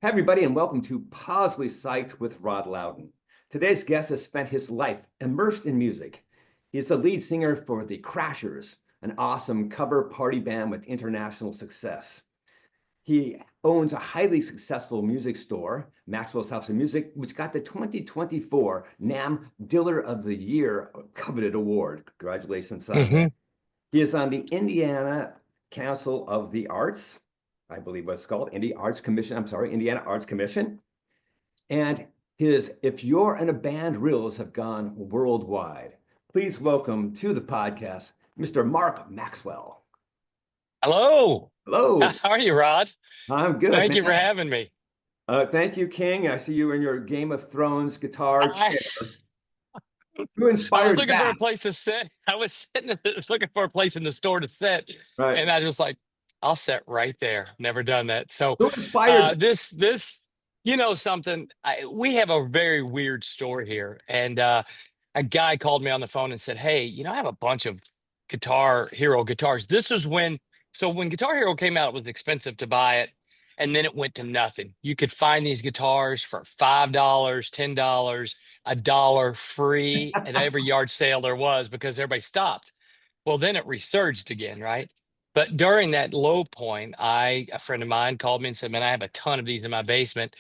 Hi, everybody, and welcome to Positively Psyched with Rod Loudon. Today's guest has spent his life immersed in music. He is the lead singer for the Crashers, an awesome cover party band with international success. He owns a highly successful music store, Maxwell's House of Music, which got the 2024 NAMM Dealer of the Year coveted award. Congratulations on that. He is on the Indiana Council of the Arts, I believe what it's called, Indiana Arts Commission. And his If You're in a Band reels have gone worldwide. Please welcome to the podcast, Mr. Mark Maxwell. Hello. Hello. How are you, Rod? I'm good. Thank you for having me. Thank you, King. I see you in your Game of Thrones guitar chair. Who I inspired was looking that? for a place to sit. I was looking for a place in the store to sit, Right. and I was like, I'll sit right there. Never done that. So Who inspired this, something. We have a very weird store here, and a guy called me on the phone and said, "Hey, I have a bunch of Guitar Hero guitars." This was when Guitar Hero came out, it was expensive to buy it. And then it went to nothing. You could find these guitars for $5, $10, $1 free at every yard sale there was because everybody stopped. Well, then it resurged again, right? But during that low point, a friend of mine called me and said, "Man, I have a ton of these in my basement.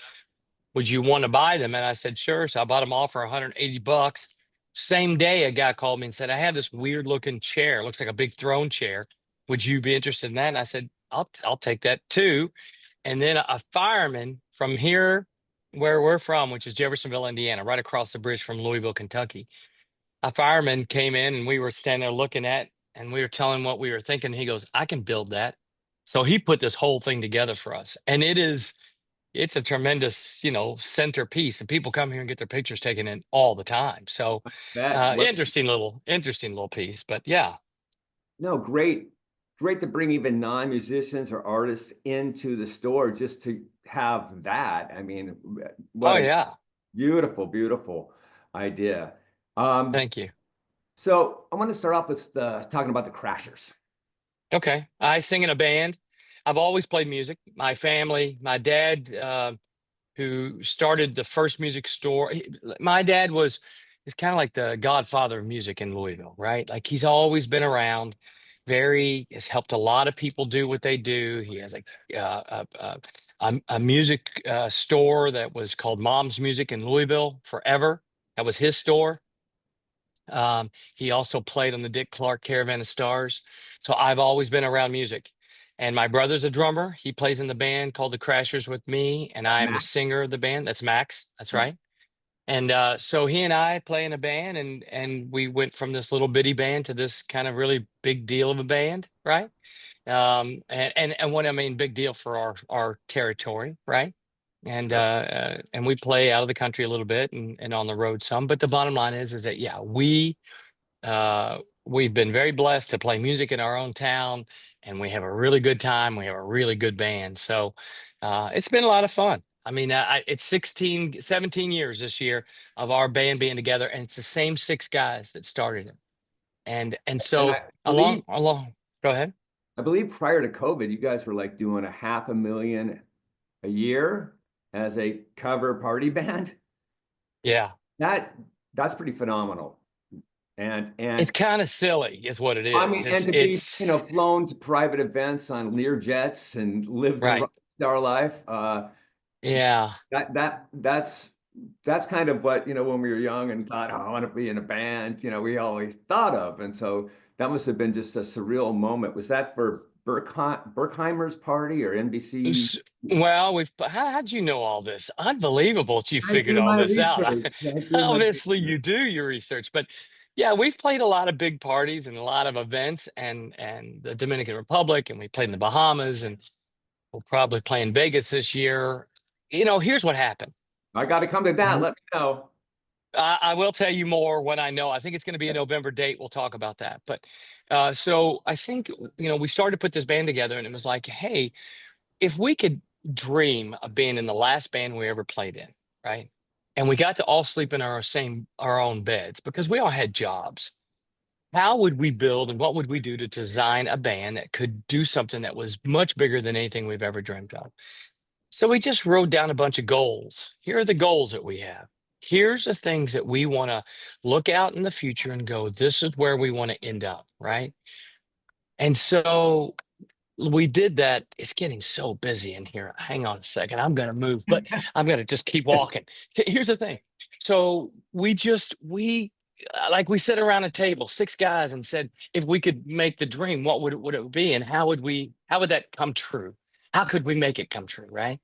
Would you want to buy them?" And I said, "Sure." So I bought them all for $180. Same day, a guy called me and said, "I have this weird looking chair. It looks like a big throne chair. Would you be interested in that?" And I said, I'll take that too." And then a fireman from here, where we're from, which is Jeffersonville, Indiana, right across the bridge from Louisville, Kentucky. A fireman came in and we were standing there looking at, and we were telling him what we were thinking. He goes, "I can build that." So he put this whole thing together for us. And it's a tremendous, centerpiece. And people come here and get their pictures taken in all the time. So that? interesting little piece. But yeah. No, great to bring even non-musicians or artists into the store just to have that. I mean, what yeah. Beautiful idea. Thank you. So I want to start off with talking about the Crashers. Okay. I sing in a band. I've always played music. My family, my dad, who started the first music store. My dad is kind of like the godfather of music in Louisville, right? Like he's always been around. Has helped a lot of people do what they do. He has a music store that was called Mom's Music in Louisville forever. That was his store. He also played on the Dick Clark Caravan of Stars. So I've always been around music. And my brother's a drummer. He plays in the band called the Crashers with me, and I am the singer of the band. That's Max. That's right. And so he and I play in a band, and we went from this little bitty band to this kind of really big deal of a band, right? And what I mean, big deal for our territory, right? And we play out of the country a little bit and on the road some. But the bottom line is that yeah, we've been very blessed to play music in our own town, and we have a really good time. We have a really good band, so it's been a lot of fun. I mean, it's 17 years this year of our band being together, and it's the same 6 guys that started it. And so along, go ahead. I believe prior to COVID, you guys were like doing $500,000 a year as a cover party band. Yeah. That's pretty phenomenal. And it's kind of silly is what it is. I mean, and to be, flown to private events on Lear jets and lived a star life. Yeah. That's kind of what, when we were young and thought, oh, I want to be in a band, we always thought of. And so that must have been just a surreal moment. Was that for Berkheimer's party or NBC? Well, how'd you know all this? Unbelievable that you figured all this out. Obviously, you do your research, but yeah, we've played a lot of big parties and a lot of events, and the Dominican Republic, and we played in the Bahamas, and we'll probably play in Vegas this year. Here's what happened. I got to come to that. Let me know. I will tell you more when I know. I think it's going to be a November date. We'll talk about that. But so I think, we started to put this band together, and it was like, hey, if we could dream of being in the last band we ever played in, right? And we got to all sleep in our own beds because we all had jobs. How would we build and what would we do to design a band that could do something that was much bigger than anything we've ever dreamed of? So we just wrote down a bunch of goals. Here are the goals that we have. Here's the things that we want to look out in the future and go, this is where we want to end up, right? And so we did that. It's getting so busy in here. Hang on a second. I'm going to move, but I'm going to just keep walking. Here's the thing. So like we sat around a table, six guys, and said, if we could make the dream, what would it be? And how would that come true? How could we make it come true? Right.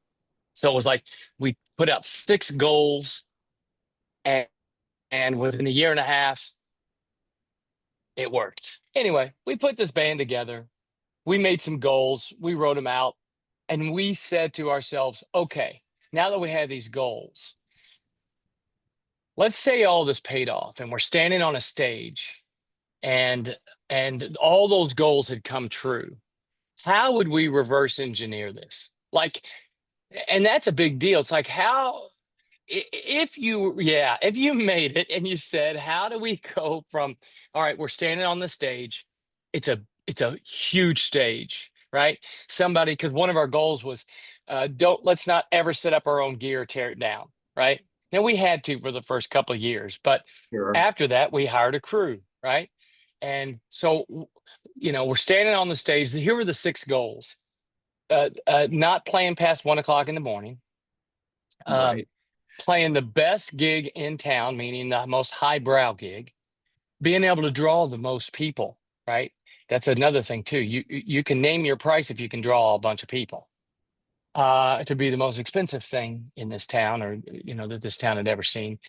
So it was like we put out six goals, and, and within a year and a half, it worked. Anyway, we put this band together. We made some goals. We wrote them out, and we said to ourselves, okay, now that we have these goals, let's say all this paid off and we're standing on a stage and all those goals had come true. How would we reverse engineer this? Like, and that's a big deal. It's like if you made it and you said, how do we go from, all right, we're standing on the stage. It's a huge stage, right? Somebody, because one of our goals was, let's not ever set up our own gear, tear it down, right? Now we had to for the first couple of years, but Sure. after that we hired a crew, right? And so, we're standing on the stage. Here were the six goals: not playing past 1 o'clock in the morning, um, Right. playing the best gig in town, meaning the most highbrow gig, being able to draw the most people, right? That's another thing too. You can name your price if you can draw a bunch of people. To be the most expensive thing in this town, or that this town had ever seen.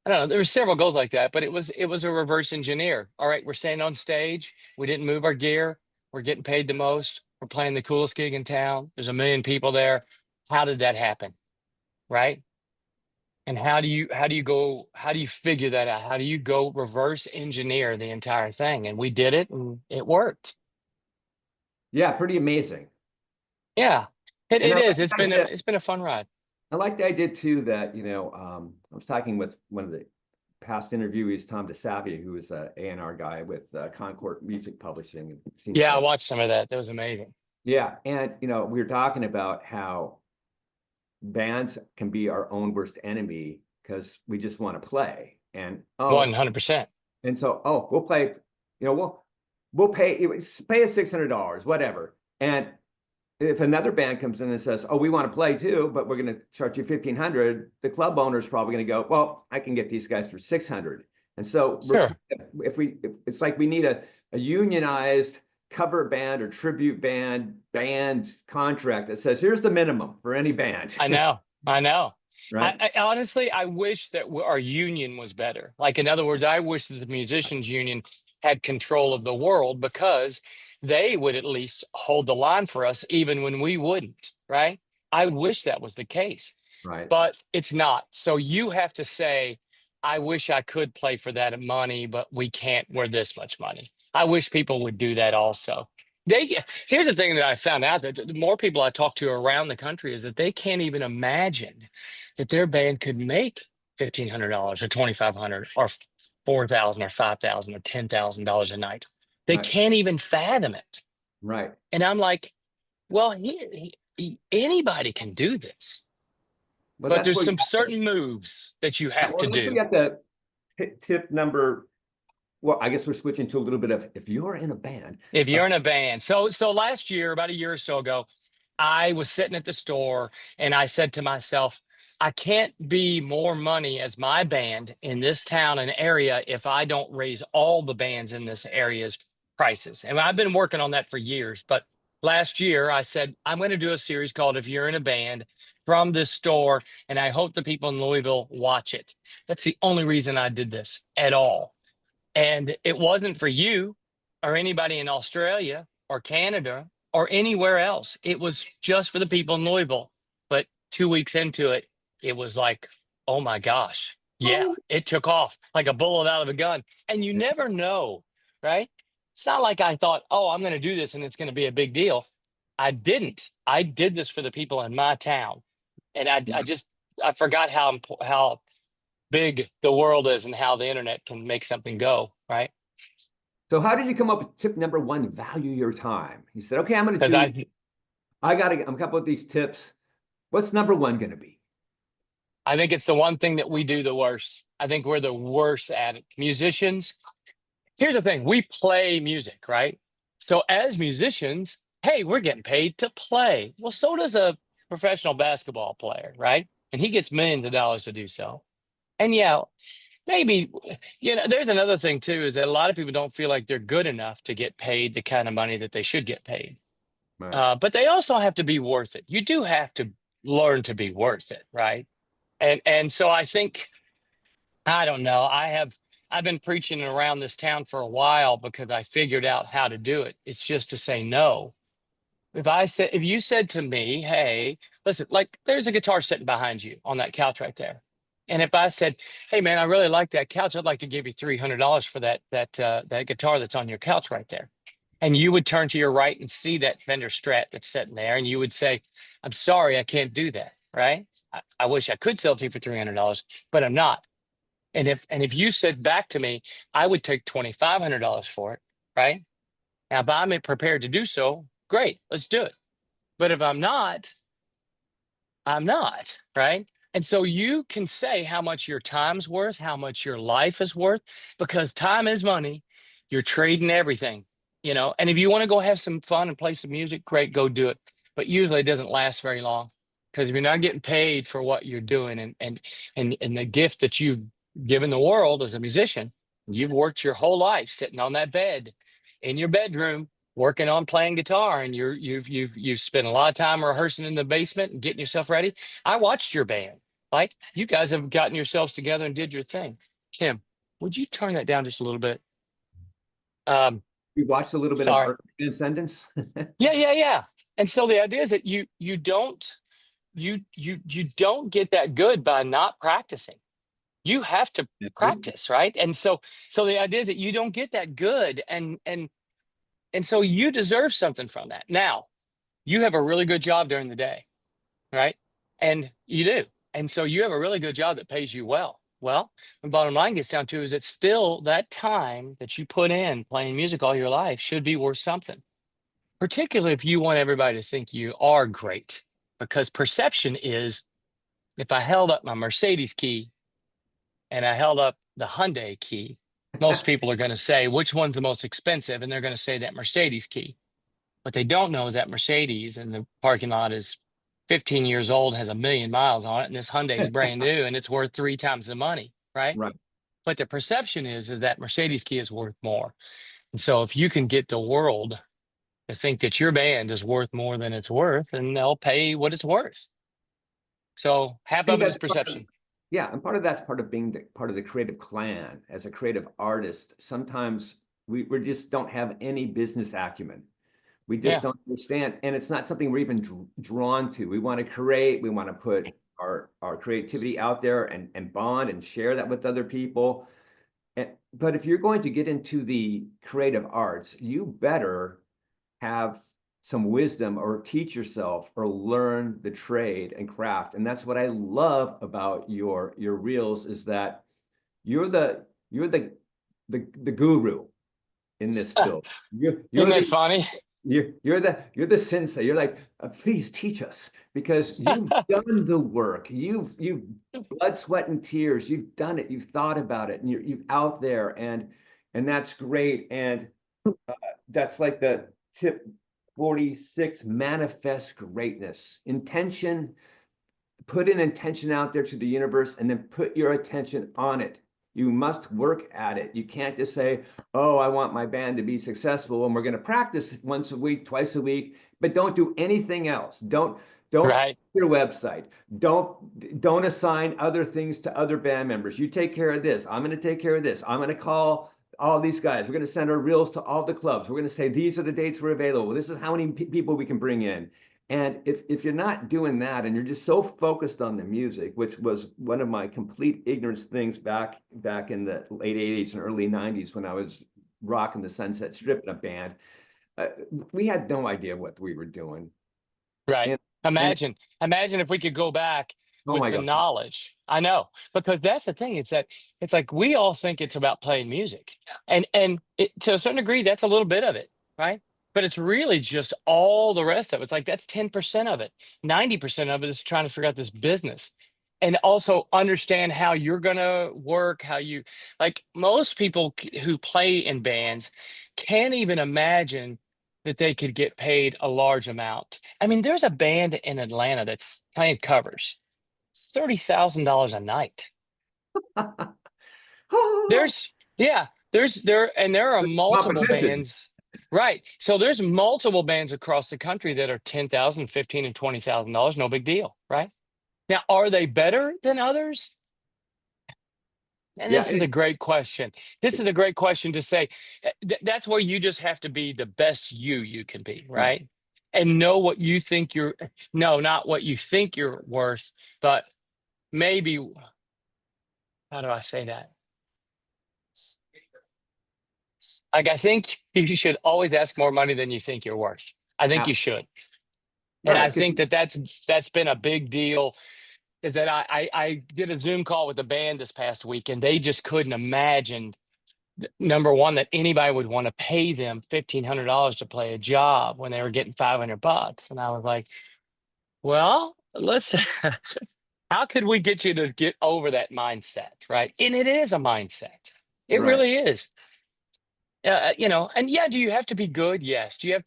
I don't know. There were several goals like that, but it was a reverse engineer. All right, we're staying on stage. We didn't move our gear. We're getting paid the most. We're playing the coolest gig in town. There's 1 million people there. How did that happen? Right? And how do you figure that out? How do you go reverse engineer the entire thing? And we did it, and it worked. Yeah, pretty amazing. Yeah, it, And it is. It's been a fun ride. I like the idea too that, I was talking with one of the past interviewees, Tom DeSavia, who is a A&R guy with Concord Music Publishing. And seen Yeah, I stuff. watched some of that. That was amazing. Yeah, and we were talking about how bands can be our own worst enemy because we just want to play. And 100%. we'll play, we'll pay us $600, whatever. And if another band comes in and says, "Oh, we want to play too, but we're going to charge you 1,500," the club owner's probably going to go, "Well, I can get these guys for 600." And so Sure. if it's like we need a unionized cover band or tribute band contract that says, "Here's the minimum for any band." I know. I know. Right? I honestly, I wish that our union was better. Like, in other words, I wish that the musicians union had control of the world, because they would at least hold the line for us even when we wouldn't, right? I wish that was the case, Right. but it's not. So you have to say, I wish I could play for that money, but we can't. We're this much money. I wish people would do that also. Here's the thing that I found out, that the more people I talk to around the country, is that they can't even imagine that their band could make $1,500 or 2,500 or 4,000 or 5,000 or $10,000 a night. They Right. can't even fathom it. Right. And I'm like, well, anybody can do this, Well, but that's there's where some certain moves that you have to well, let's do. look at the tip number. Well, I guess we're switching to a little bit of if you're in a band. If you're in a band. So last year, about a year or so ago, I was sitting at the store and I said to myself, I can't be more money as my band in this town and area if I don't raise all the bands in this area's prices. And I've been working on that for years. But last year, I said, I'm going to do a series called If You're in a Band, from this store. And I hope the people in Louisville watch it. That's the only reason I did this at all. And it wasn't for you or anybody in Australia or Canada or anywhere else. It was just for the people in Louisville. But 2 weeks into it, it was like, oh my gosh. Yeah, it took off like a bullet out of a gun. And you never know, right? It's not like I thought, oh, I'm going to do this and it's going to be a big deal. I didn't. I did this for the people in my town. And I forgot how big the world is and how the internet can make something go, right? So how did you come up with tip number one? Value your time. You said, "Okay, I'm going to Because do I got to come up with these tips. What's number one going to be? I think it's the one thing that we do the worst. I think we're the worst at it. Musicians, here's the thing, we play music, right? So as musicians, hey, we're getting paid to play. Well, so does a professional basketball player, right? And he gets millions of dollars to do so. And yeah, maybe, there's another thing too, is that a lot of people don't feel like they're good enough to get paid the kind of money that they should get paid. Right. But they also have to be worth it. You do have to learn to be worth it, right? And so I think, I don't know. I've been preaching around this town for a while because I figured out how to do it. It's just to say no. If you said to me, hey, listen, like there's a guitar sitting behind you on that couch right there. And if I said, hey man, I really like that couch, I'd like to give you $300 for that guitar that's on your couch right there. And you would turn to your right and see that Fender Strat that's sitting there, and you would say, I'm sorry, I can't do that, right? I wish I could sell it to you for $300, but I'm not. And if you said back to me, I would take $2,500 for it, right? Now, if I'm prepared to do so, great, let's do it. But if I'm not, I'm not, right? And so you can say how much your time's worth, how much your life is worth, because time is money. You're trading everything, And if you want to go have some fun and play some music, great, go do it. But usually it doesn't last very long, because if you're not getting paid for what you're doing and the gift that you've given the world as a musician, you've worked your whole life sitting on that bed in your bedroom working on playing guitar, and you've spent a lot of time rehearsing in the basement and getting yourself ready. I watched your band. Like, you guys have gotten yourselves together and did your thing. Tim, would you turn that down just a little bit? You watched a little bit of Sorry. Art Transcendence? Yeah. And so the idea is that you don't get that good by not practicing. You have to practice, right? And so the idea is that you don't get that good, and so you deserve something from that. Now, you have a really good job during the day, right? And you do. And so you have a really good job that pays you well. Well, the bottom line gets down to is that still that time that you put in playing music all your life should be worth something, particularly if you want everybody to think you are great. Because perception is, if I held up my Mercedes key and I held up the Hyundai key, most people are going to say, which one's the most expensive? And they're going to say that Mercedes key. What they don't know is that Mercedes in the parking lot is 15 years old, has 1 million miles on it, and this Hyundai is brand new and it's worth 3 times the money, right? Right. But the perception is that Mercedes key is worth more. And so if you can get the world to think that your band is worth more than it's worth, and they'll pay what it's worth. So half of it is perception. Yeah, and part of that's part of being part of the creative clan. As a creative artist, sometimes we just don't have any business acumen. We just don't understand, and it's not something we're even drawn to. We want to create, we want to put our creativity out there and bond and share that with other people. But if you're going to get into the creative arts, you better have some wisdom or teach yourself or learn the trade and craft. And that's what I love about your reels, is that you're the guru in this field. Isn't that funny? You're the sensei. You're like, please teach us, because you've done the work. You've blood, sweat, and tears. You've done it. You've thought about it, and you've out there, and that's great. And that's like the tip 46: manifest greatness. Intention. Put an intention out there to the universe, and then put your attention on it. You must work at it. You can't just say, oh, I want my band to be successful, and we're going to practice once a week, twice a week, but don't do anything else. Don't Right. your website. Don't assign other things to other band members. You take care of this. I'm going to take care of this. I'm going to call all these guys. We're going to send our reels to all the clubs. We're going to say, these are the dates we're available. This is how many people we can bring in. And if you're not doing that, and you're just so focused on the music, which was one of my complete ignorance things back in the late 80s and early 90s, when I was rocking the Sunset Strip in a band, we had no idea what we were doing. Right. Imagine if we could go back with the knowledge. I know, because that's the thing. It's like we all think it's about playing music, and to a certain degree, that's a little bit of it, right? but it's really just all the rest of it. It's like that's 10% of it. 90% of it is trying to figure out this business and also understand how you're going to work, how you like most people who play in bands can't even imagine that they could get paid a large amount. I mean, there's a band in Atlanta that's playing covers. It's $30,000 a night. There's yeah, there are multiple Competition. bands, right? So there's multiple bands across the country that are 10,000, 15, and $20,000, no big deal, right? Now, are they better than others? And Yeah, this is a great question. This is a great question to say. That's where you just have to be the best you can be, right. right? And know what you think you're, no, not what you think you're worth, but maybe, how do I say that? Like, I think you should always ask more money than you think you're worth. I think you should. And I Right. think that's been a big deal. Is that I did a Zoom call with the band this past week, and they just couldn't imagine, number one, that anybody would want to pay them $1,500 to play a job when they were getting $500. And I was like, well, let's how could we get you to get over that mindset, right? And it is a mindset. It Right. really is. And yeah, do you have to be good? Yes. Do you have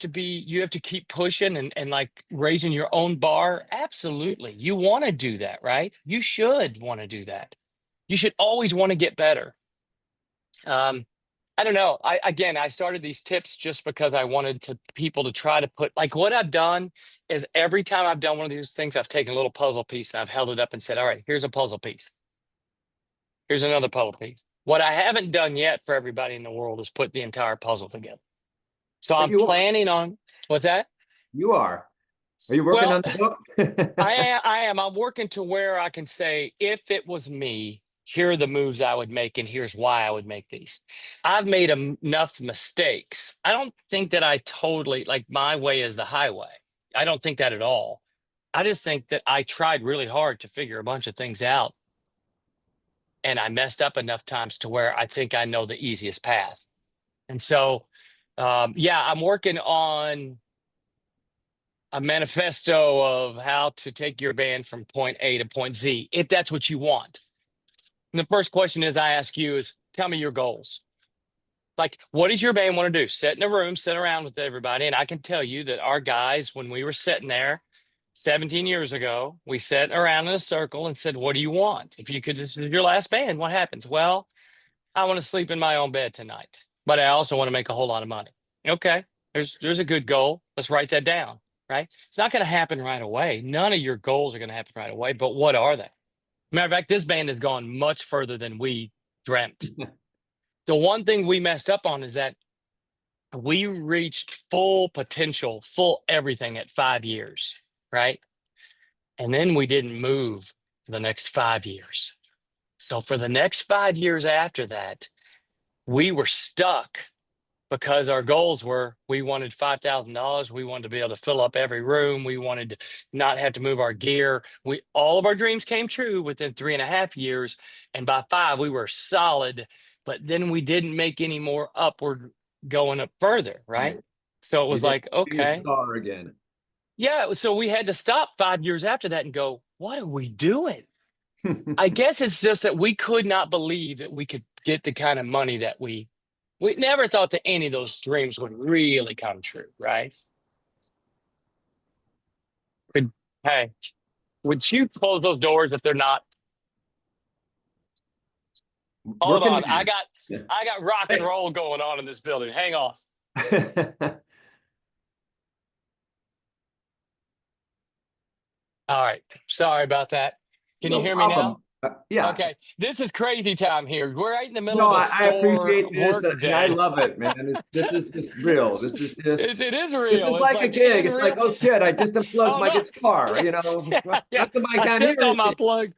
to keep pushing and like raising your own bar? Absolutely. You want to do that, right? You should want to do that. You should always want to get better. I don't know. I started these tips just because I wanted people to try to put, like, what I've done is every time I've done one of these things, I've taken a little puzzle piece and I've held it up and said, all right, here's a puzzle piece. Here's another puzzle piece. What I haven't done yet for everybody in the world is put the entire puzzle together. So But I'm planning on, what's that? you are. Are you working Well, on the book? I am. I'm working to where I can say, if it was me, here are the moves I would make, and here's why I would make these. I've made enough mistakes. I don't think that I totally, like, my way is the highway. I don't think that at all. I just think that I tried really hard to figure a bunch of things out, and I messed up enough times to where I think I know the easiest path. And so, yeah, I'm working on a manifesto of how to take your band from point A to point Z, if that's what you want. And the first question is I ask you is, tell me your goals. Like, what does your band want to do? Sit in a room, sit around with everybody. And I can tell you that our guys, when we were sitting there 17 years ago, we sat around in a circle and said, what do you want? If you could, this is your last band, what happens? Well, I want to sleep in my own bed tonight, but I also want to make a whole lot of money. Okay, there's a good goal. Let's write that down, right? It's not going to happen right away. None of your goals are going to happen right away, but what are they? Matter of fact, this band has gone much further than we dreamt. The one thing we messed up on is that we reached full potential, full everything at 5 years, right? And then we didn't move for the next 5 years. So for the next 5 years after that, we were stuck because our goals were, we wanted $5,000. We wanted to be able to fill up every room. We wanted to not have to move our gear. All of our dreams came true within 3.5 years. And by 5, we were solid, but then we didn't make any more upward going up further. Right. So it was like, okay. Again. Yeah. So we had to stop 5 years after that and go, what are we doing? I guess it's just that we could not believe that we could get the kind of money that we never thought that any of those dreams would really come true, right? Hey, would you close those doors if they're not? Hold on, I got rock and roll going on in this building. Hang on. All right, sorry about that. Can you hear me now? Yeah. Okay. This is crazy time here. We're right in the middle of a store. I appreciate this. Work day. I love it, man. This is just real. This is just. It is real. It's like a gig. It's like, oh shit! I just unplugged my guitar. Yeah. Yeah. I stepped on my plug.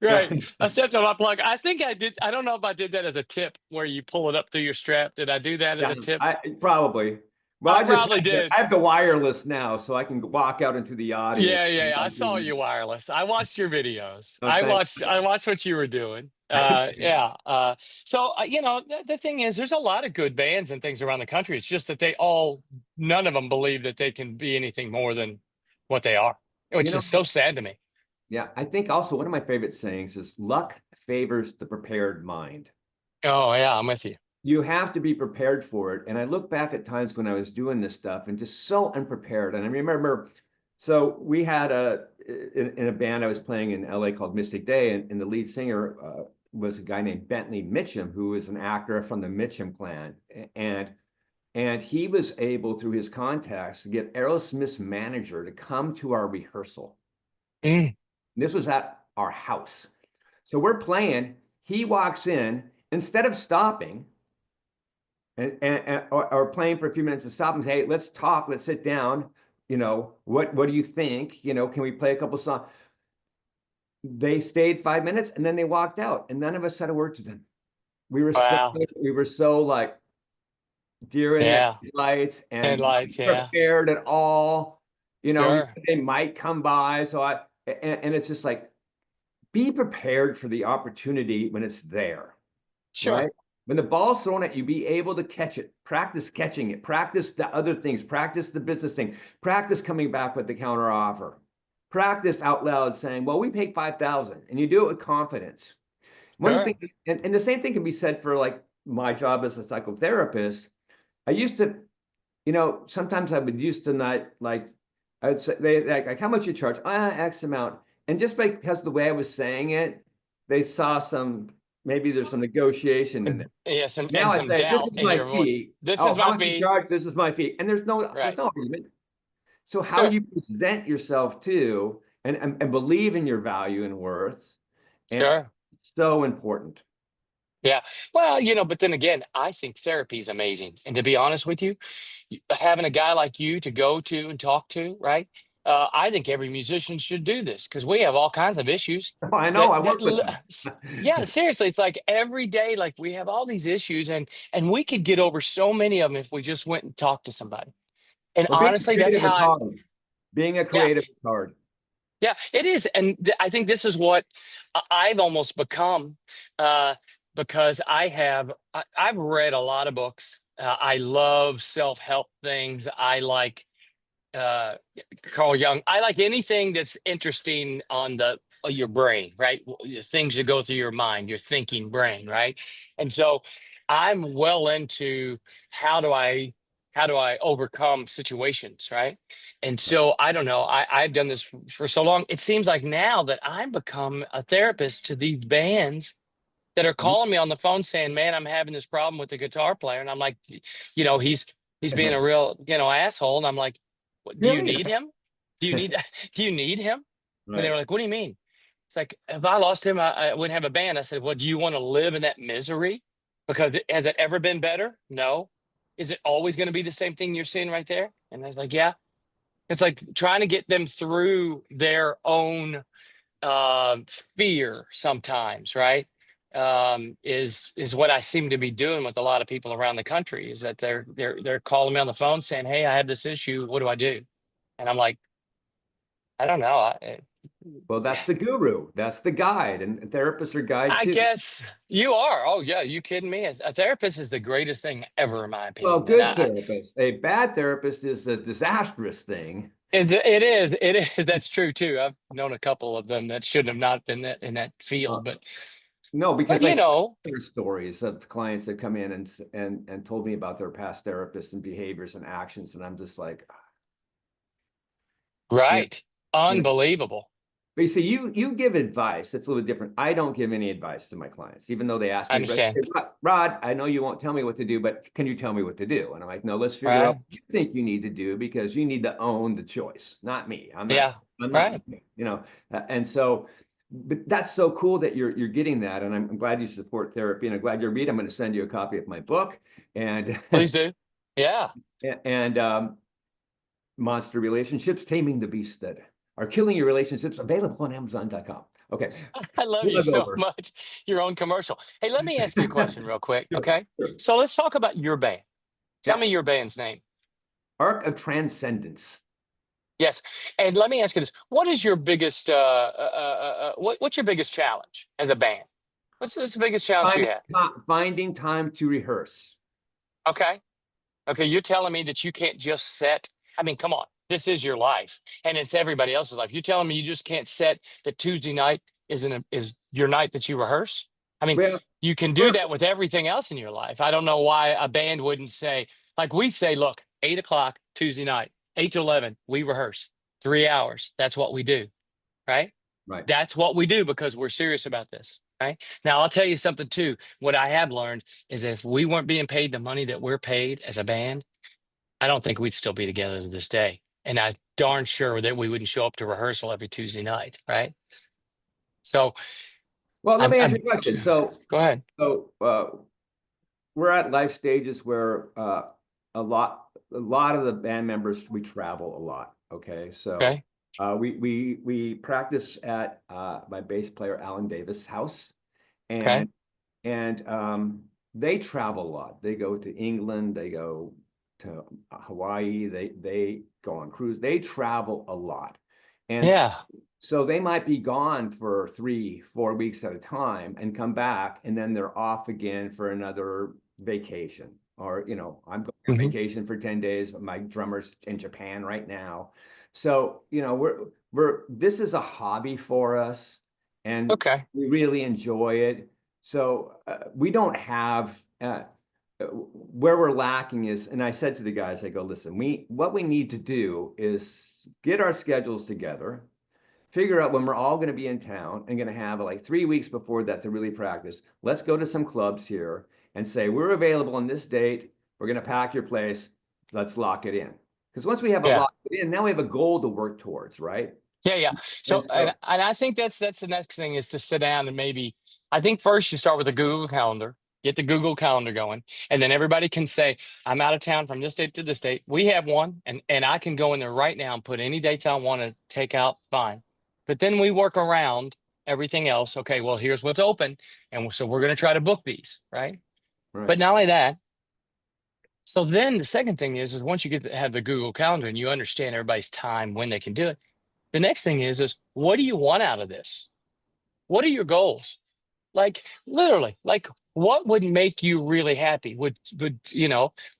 Right. I stepped on my plug. I think I did. I don't know if I did that as a tip where you pull it up through your strap. Did I do that as a tip? Probably. Well, I probably did. I have the wireless now, so I can walk out into the audience. Yeah. I saw you wireless. I watched your videos. Oh, I watched what you were doing. So the thing is, there's a lot of good bands and things around the country. It's just that they all none of them believe that they can be anything more than what they are, You which know, is so sad to me. yeah, I think also one of my favorite sayings is luck favors the prepared mind. Oh yeah, I'm with you. You have to be prepared for it. And I look back at times when I was doing this stuff and just so unprepared. And I remember, so we had in a band I was playing in LA called Mystic Day, and the lead singer was a guy named Bentley Mitchum, who was an actor from the Mitchum clan. And he was able, through his contacts, to get Aerosmith's manager to come to our rehearsal. Mm. This was at our house. So we're playing. He walks in, instead of stopping or playing for a few minutes and stop and say, hey, let's talk, let's sit down. What do you think? Can we play a couple songs? They stayed 5 minutes and then they walked out, and none of us said a word to them. We were Wow. so like deer in Yeah. headlights and not Headlights. Yeah. prepared at all. Sure. They might come by. And it's just like, be prepared for the opportunity when it's there, right? Sure. When the ball's thrown at you, be able to catch it. Practice catching it. Practice the other things. Practice the business thing. Practice coming back with the counter offer. Practice out loud saying, well, we paid 5,000, and you do it with confidence. One Sure. thing, and the same thing can be said for like my job as a psychotherapist. I used to, sometimes I would used to not like, I'd say, they like, how much you charge? X amount. And just because the way I was saying it, they saw maybe there's some negotiation in it. Yes, Now and I some say, this doubt is in my your voice. fee. This Oh, is how my much you fee. charge? This is my fee. And there's no Right. argument. So how Sure. you present yourself too, and believe in your value and worth, and Sure. so important. Yeah. Well, but then again, I think therapy is amazing. And to be honest with you, having a guy like you to go to and talk to, right? I think every musician should do this because we have all kinds of issues Oh, I know, I work with them. yeah, seriously, it's like every day, like we have all these issues and we could get over so many of them if we just went and talked to somebody. And Well, being a honestly, that's creative how is hard. Being a yeah, creative is hard. yeah, it is. And I think this is what I've almost become uh, because I've read a lot of books. I love self-help things. I like uh, Carl Jung. I like anything that's interesting on your brain, right? The things that go through your mind, your thinking brain, right? And so I'm well into how do I how do I overcome situations, right? And so I don't know. I've done this for so long. It seems like now that I'm become a therapist to these bands that are Mhm. calling me on the phone saying, "Man, I'm having this problem with the guitar player," and I'm like, he's being a real asshole, and I'm like, do you Really? need him? Do you need do you need him? And they were Right. like, what do you mean? It's like, if I lost him, I wouldn't have a band. I said, well, do you want to live in that misery? Because has it ever been better? No. Is it always going to be the same thing you're seeing right there? And I was like, yeah. It's like trying to get them through their own uh, fear sometimes, right? Is what I seem to be doing with a lot of people around the country. Is that they're calling me on the phone saying, "Hey, I have this issue. What do I do?" And I'm like, I don't know. Well, that's the guru. That's the guide, and therapists are guide I too. guess you are. Oh yeah, you kidding me? A therapist is the greatest thing ever, in my Well, opinion. And good therapist. A bad therapist is a disastrous thing. it is. That's true too. I've known a couple of them that shouldn't have not been in that Uh, field, no, but because I hear stories of clients that come in and told me about their past therapists and behaviors and actions, and I'm just like, you know, right, you know. unbelievable. But you see, you give advice. It's a little different. I don't give any advice to my clients, even though they ask I me, "But, understand. hey, Rod, I know you won't tell me what to do, but can you tell me what to do?" And I'm like, no, let's figure out Right. what you think you need to do, because you need to own the choice, not me. Yeah. I'm not, Right. and so, but that's so cool that you're getting that. And I'm glad you support therapy, and I'm glad you read. I'm going to send you a copy of my book, and, Please do. Yeah. and, Monster Relationships, Taming the Beast That Are Killing Your Relationships, available on Amazon.com. Okay. I love you Plug so over. much. Your own commercial. Hey, let me ask you a question real quick. Sure, Okay. sure. So let's talk about your band. Tell Yeah. me your band's name. Arc of Transcendence. Yes. And let me ask you this. What is your biggest what's your biggest challenge as a band? What's the biggest challenge you have? Finding time to rehearse. Okay. Okay, you're telling me that you can't just set, I mean, come on, this is your life and it's everybody else's life. You're telling me you just can't set that Tuesday night is your night that you rehearse? I mean, Well, you can do we're, that with everything else in your life. I don't know why a band wouldn't say, like we say, look, 8 o'clock Tuesday night, 8 to 11, we rehearse 3 hours. That's what we do, right? right. That's what we do because we're serious about this, right? Now, I'll tell you something too. What I have learned is if we weren't being paid the money that we're paid as a band, I don't think we'd still be together to this day. And I'm darn sure that we wouldn't show up to rehearsal every Tuesday night, right? So Well, let me ask you I'm a question. So, go ahead. so we're at life stages where a lot of the band members, we travel a lot. Okay, so Okay. we practice at my bass player Alan Davis' house, Okay. and they travel a lot. They go to England, they go to Hawaii, they go on cruise. They travel a lot, and Yeah. so they might be gone for 3, 4 weeks at a time and come back, and then they're off again for another vacation. Or, I'm going on Hmm. vacation for 10 days. My drummer's in Japan right now. So, this is a hobby for us, and Okay. we really enjoy it. So we don't have where we're lacking is, and I said to the guys, I go, listen, what we need to do is get our schedules together, figure out when we're all going to be in town and going to have like 3 weeks before that to really practice. Let's go to some clubs here and say, we're available on this date. We're going to pack your place. Let's lock it in. Because once we have it Yeah. locked in, now we have a goal to work towards, right? Yeah, yeah. So, And so, and I think that's the next thing is to sit down and maybe, I think first you start with a Google Calendar, get the Google Calendar going, and then everybody can say, I'm out of town from this date to this date. We have one, and I can go in there right now and put any dates I want to take out, fine. But then we work around everything else. Okay, well, here's what's open, and so we're going to try to book these, right? right. But not only that, so then the second thing is once you have the Google Calendar and you understand everybody's time when they can do it, the next thing is what do you want out of this? What are your goals? Like literally, like what would make you really happy? Well,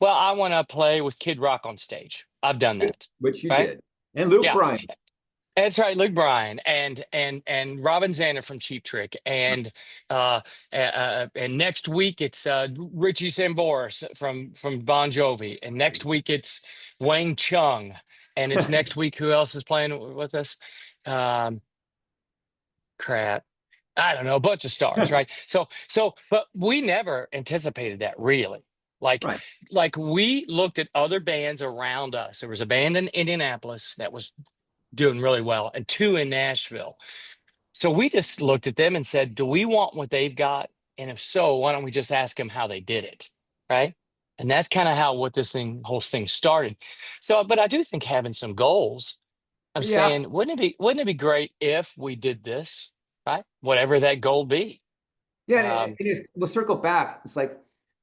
I want to play with Kid Rock on stage. I've done that, Which you right? did. And Luke Yeah, Bryan. that's right. Luke Bryan and Robin Zander from Cheap Trick, and next week it's Richie Sambora from Bon Jovi, and next week it's Wayne Chung, and it's next week who else is playing with us? Um, Crap. I don't know, a bunch of stars, right? But we never anticipated that really. Like, Right. like we looked at other bands around us. There was a band in Indianapolis that was doing really well, and two in Nashville. So we just looked at them and said, do we want what they've got? And if so, why don't we just ask them how they did it? Right. And that's kind of how what whole thing started. So, but I do think having some goals of Yeah. saying, wouldn't it be great if we did this, right? Whatever that goal be. Yeah. And Um, we'll circle back. It's like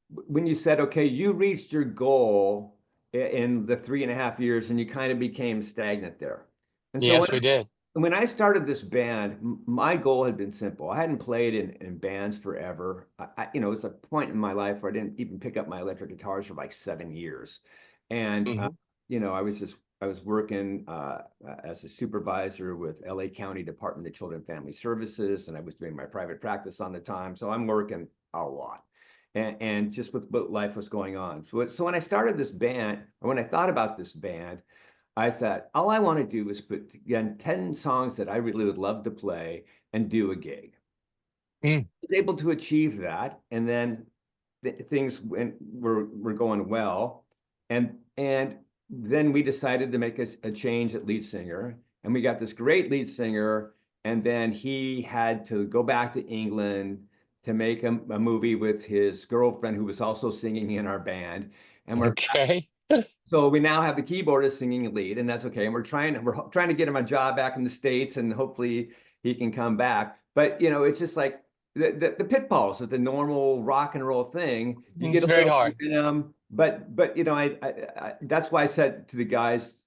when you said, okay, you reached your goal in the 3.5 years and you kind of became stagnant there. And so yes, we did. when I started this band, my goal had been simple. I hadn't played in bands forever. It was a point in my life where I didn't even pick up my electric guitars for like 7 years. And, Hmm. I was working as a supervisor with LA County Department of Children and Family Services, and I was doing my private practice on the time. So I'm working a lot. And just with what life was going on. So when I started this band, or when I thought about this band, I thought, all I want to do is put again 10 songs that I really would love to play and do a gig. Mm. I was able to achieve that, and then things were going well, and then we decided to make a change at lead singer, and we got this great lead singer, and then he had to go back to England to make a movie with his girlfriend who was also singing in our band, and we're Okay. so we now have the keyboardist singing lead, and that's okay. And we're trying to get him a job back in the States, and hopefully he can come back. But it's just like the pitfalls of the normal rock and roll thing. You It's get a very little hard. momentum, but I that's why I said to the guys,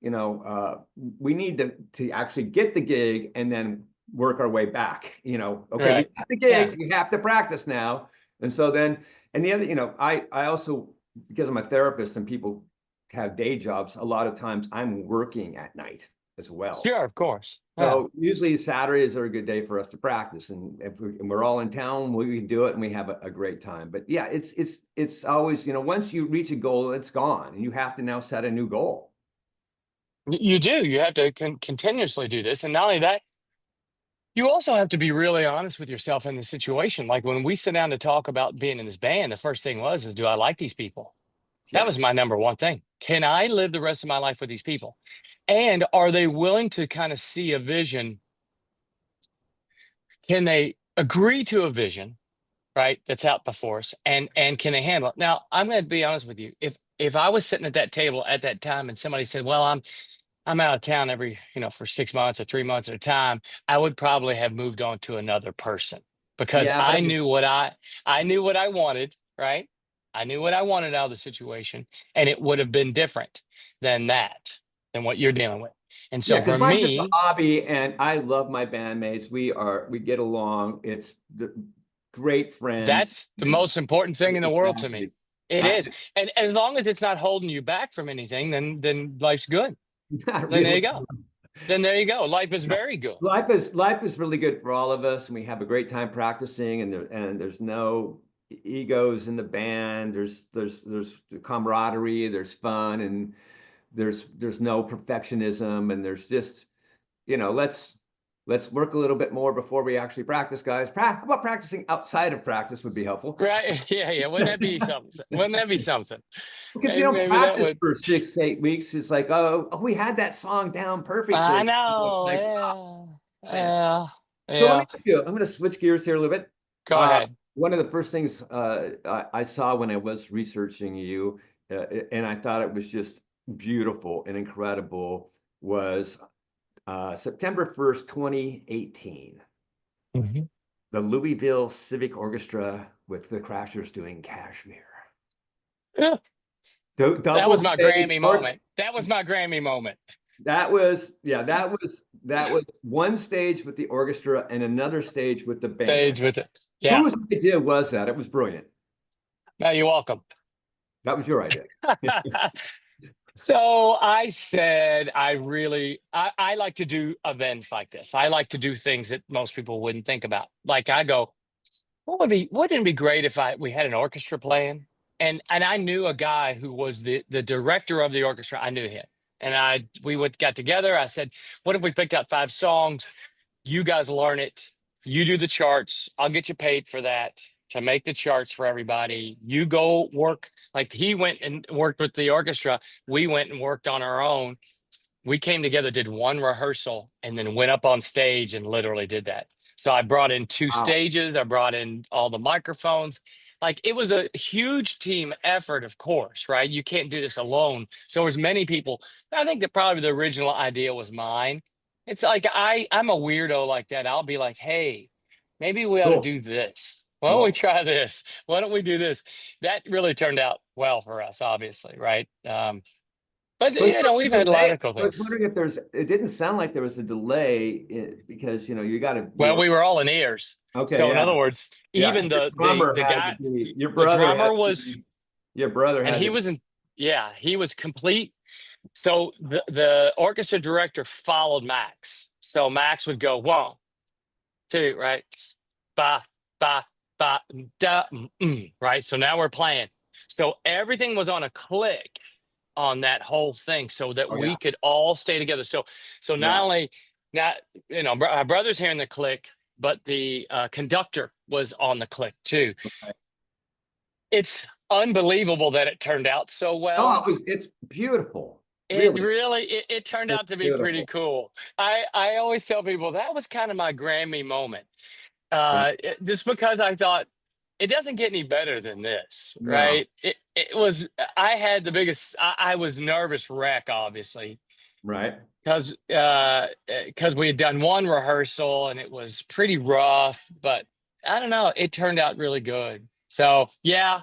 we need to actually get the gig and then work our way back. Okay, we Right. got the Yeah. gig, we have to practice now. And so then, and the other, I also because I'm a therapist and people have day jobs, a lot of times I'm working at night as well. Sure, of course. Yeah. So usually Saturdays are a good day for us to practice, and if we're all in town, we can do it and we have a great time. But yeah, it's always, once you reach a goal, it's gone, and you have to now set a new goal. You do. You have to continuously do this. And not only that, you also have to be really honest with yourself in the situation. Like when we sit down to talk about being in this band, the first thing is, do I like these people? Yeah. That was my number one thing. Can I live the rest of my life with these people? And are they willing to kind of see a vision? Can they agree to a vision, right? That's out before us, and can they handle it? Now, I'm going to be honest with you. If I was sitting at that table at that time and somebody said, "Well, I'm out of town every, for 6 months or 3 months at a time," I would probably have moved on to another person because Yeah, I knew what I knew what I wanted, right? I knew what I wanted out of the situation, and it would have been different than what you're dealing with. And so yeah, because for mine's just a me, hobby, and I love my bandmates. We get along. It's great friends. that's the most important thing in the world to me. It I- is. And as long as it's not holding you back from anything, then life's good. Not Then there you really. go. Then there you go. Life is very good. Life is really good for all of us, and we have a great time practicing. And there's no egos in the band. There's camaraderie. There's fun, and there's no perfectionism. And there's just let's work a little bit more before we actually practice, guys. How about practicing outside of practice would be helpful, Right? Yeah. Wouldn't that be something? Wouldn't that be something? because you don't Maybe that practice would. for 6 8 weeks. It's like, oh, we had that song down perfectly. I It's know. like, oh, man. Yeah. So let Yeah. me ask you, I'm going to switch gears here a little bit. Go ahead. One of the first things I saw when I was researching you, and I thought it was just beautiful and incredible, was September 1st, 2018. Mhm. The Louisville Civic Orchestra with the Crashers doing Kashmir. Yeah. That Double was my stage Grammy moment. That was my Grammy moment. That was one stage with the orchestra and another stage with the band. Stage with it. Yeah. Whose idea was that? It was brilliant. No, you're welcome. That was your idea. So I said, I like to do events like this. I like to do things that most people wouldn't think about. Like I go, wouldn't it be great if we had an orchestra playing? And I knew a guy who was the director of the orchestra. I knew him. And we got together. I said, what if we picked out 5 songs? You guys learn it. You do the charts. I'll get you paid for that, to make the charts for everybody. You go work. Like he went and worked with the orchestra. We went and worked on our own. We came together, did one rehearsal, and then went up on stage and literally did that. So I brought in 2 Wow. stages. I brought in all the microphones. Like it was a huge team effort, of course, right? You can't do this alone. So as many people, I think that probably the original idea was mine. It's like I'm a weirdo like that. I'll be like, hey, maybe we ought to Cool. do this. Why don't we Cool. try this? Why don't we do this? That really turned out well for us, obviously, right? But we've had a lot of cool I was things. wondering if it didn't sound like there was a delay because you got to. Well, we were all in ears. Okay. So in Yeah. other words, Yeah, even your the drummer had guy, to be- your the brother had drummer to was, be- your brother and had he to- was he was complete. So the orchestra director followed Max. So Max would go 1, 2, right? Ba, ba, ba, da, right? So now we're playing. So everything was on a click on that whole thing so that we could all stay together. So not only our brother's hearing the click, but the conductor was on the click too. Okay. It's unbelievable that it turned out so well. Oh, it's beautiful. It turned out to be pretty cool. I always tell people that was kind of my Grammy moment. Just because I thought it doesn't get any better than this, No. right? It was, I had the biggest, I was nervous wreck, obviously, Right. because we had done one rehearsal and it was pretty rough, but I don't know, it turned out really good. So yeah.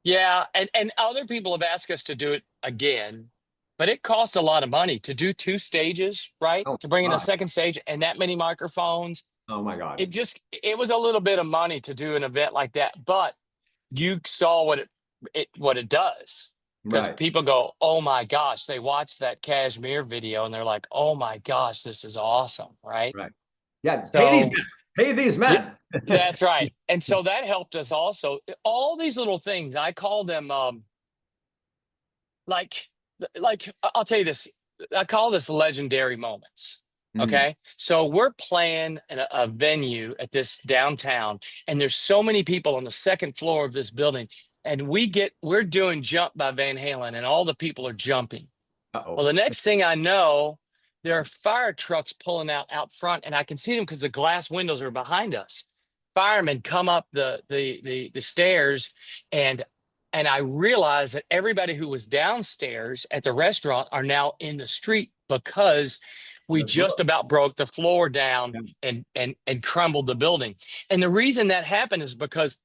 And other people have asked us to do it again, but it costs a lot of money to do 2 stages, right? Oh, To bring in a my. second stage and that many microphones. Oh my God. It was a little bit of money to do an event like that, but you saw what it does. Because Right. people go, oh my gosh, they watch that Kashmir video and they're like, oh my gosh, this is awesome, right? Right. Yeah. Pay these So men. Pay these yeah, men. that's right. And so that helped us also. All these little things, I call them like I'll tell you this, I call this legendary moments. Mm. Okay, so we're playing in a venue at this downtown, and there's so many people on the second floor of this building, and we're doing Jump by Van Halen, and all the people are jumping. Well, Uh-oh. the next thing I know, there are fire trucks pulling out front, and I can see them because the glass windows are behind us. Firemen come up the stairs, and I realize that everybody who was downstairs at the restaurant are now in the street because we That's rough. just about broke the floor down Yeah. and crumbled the building. And the reason that happened is because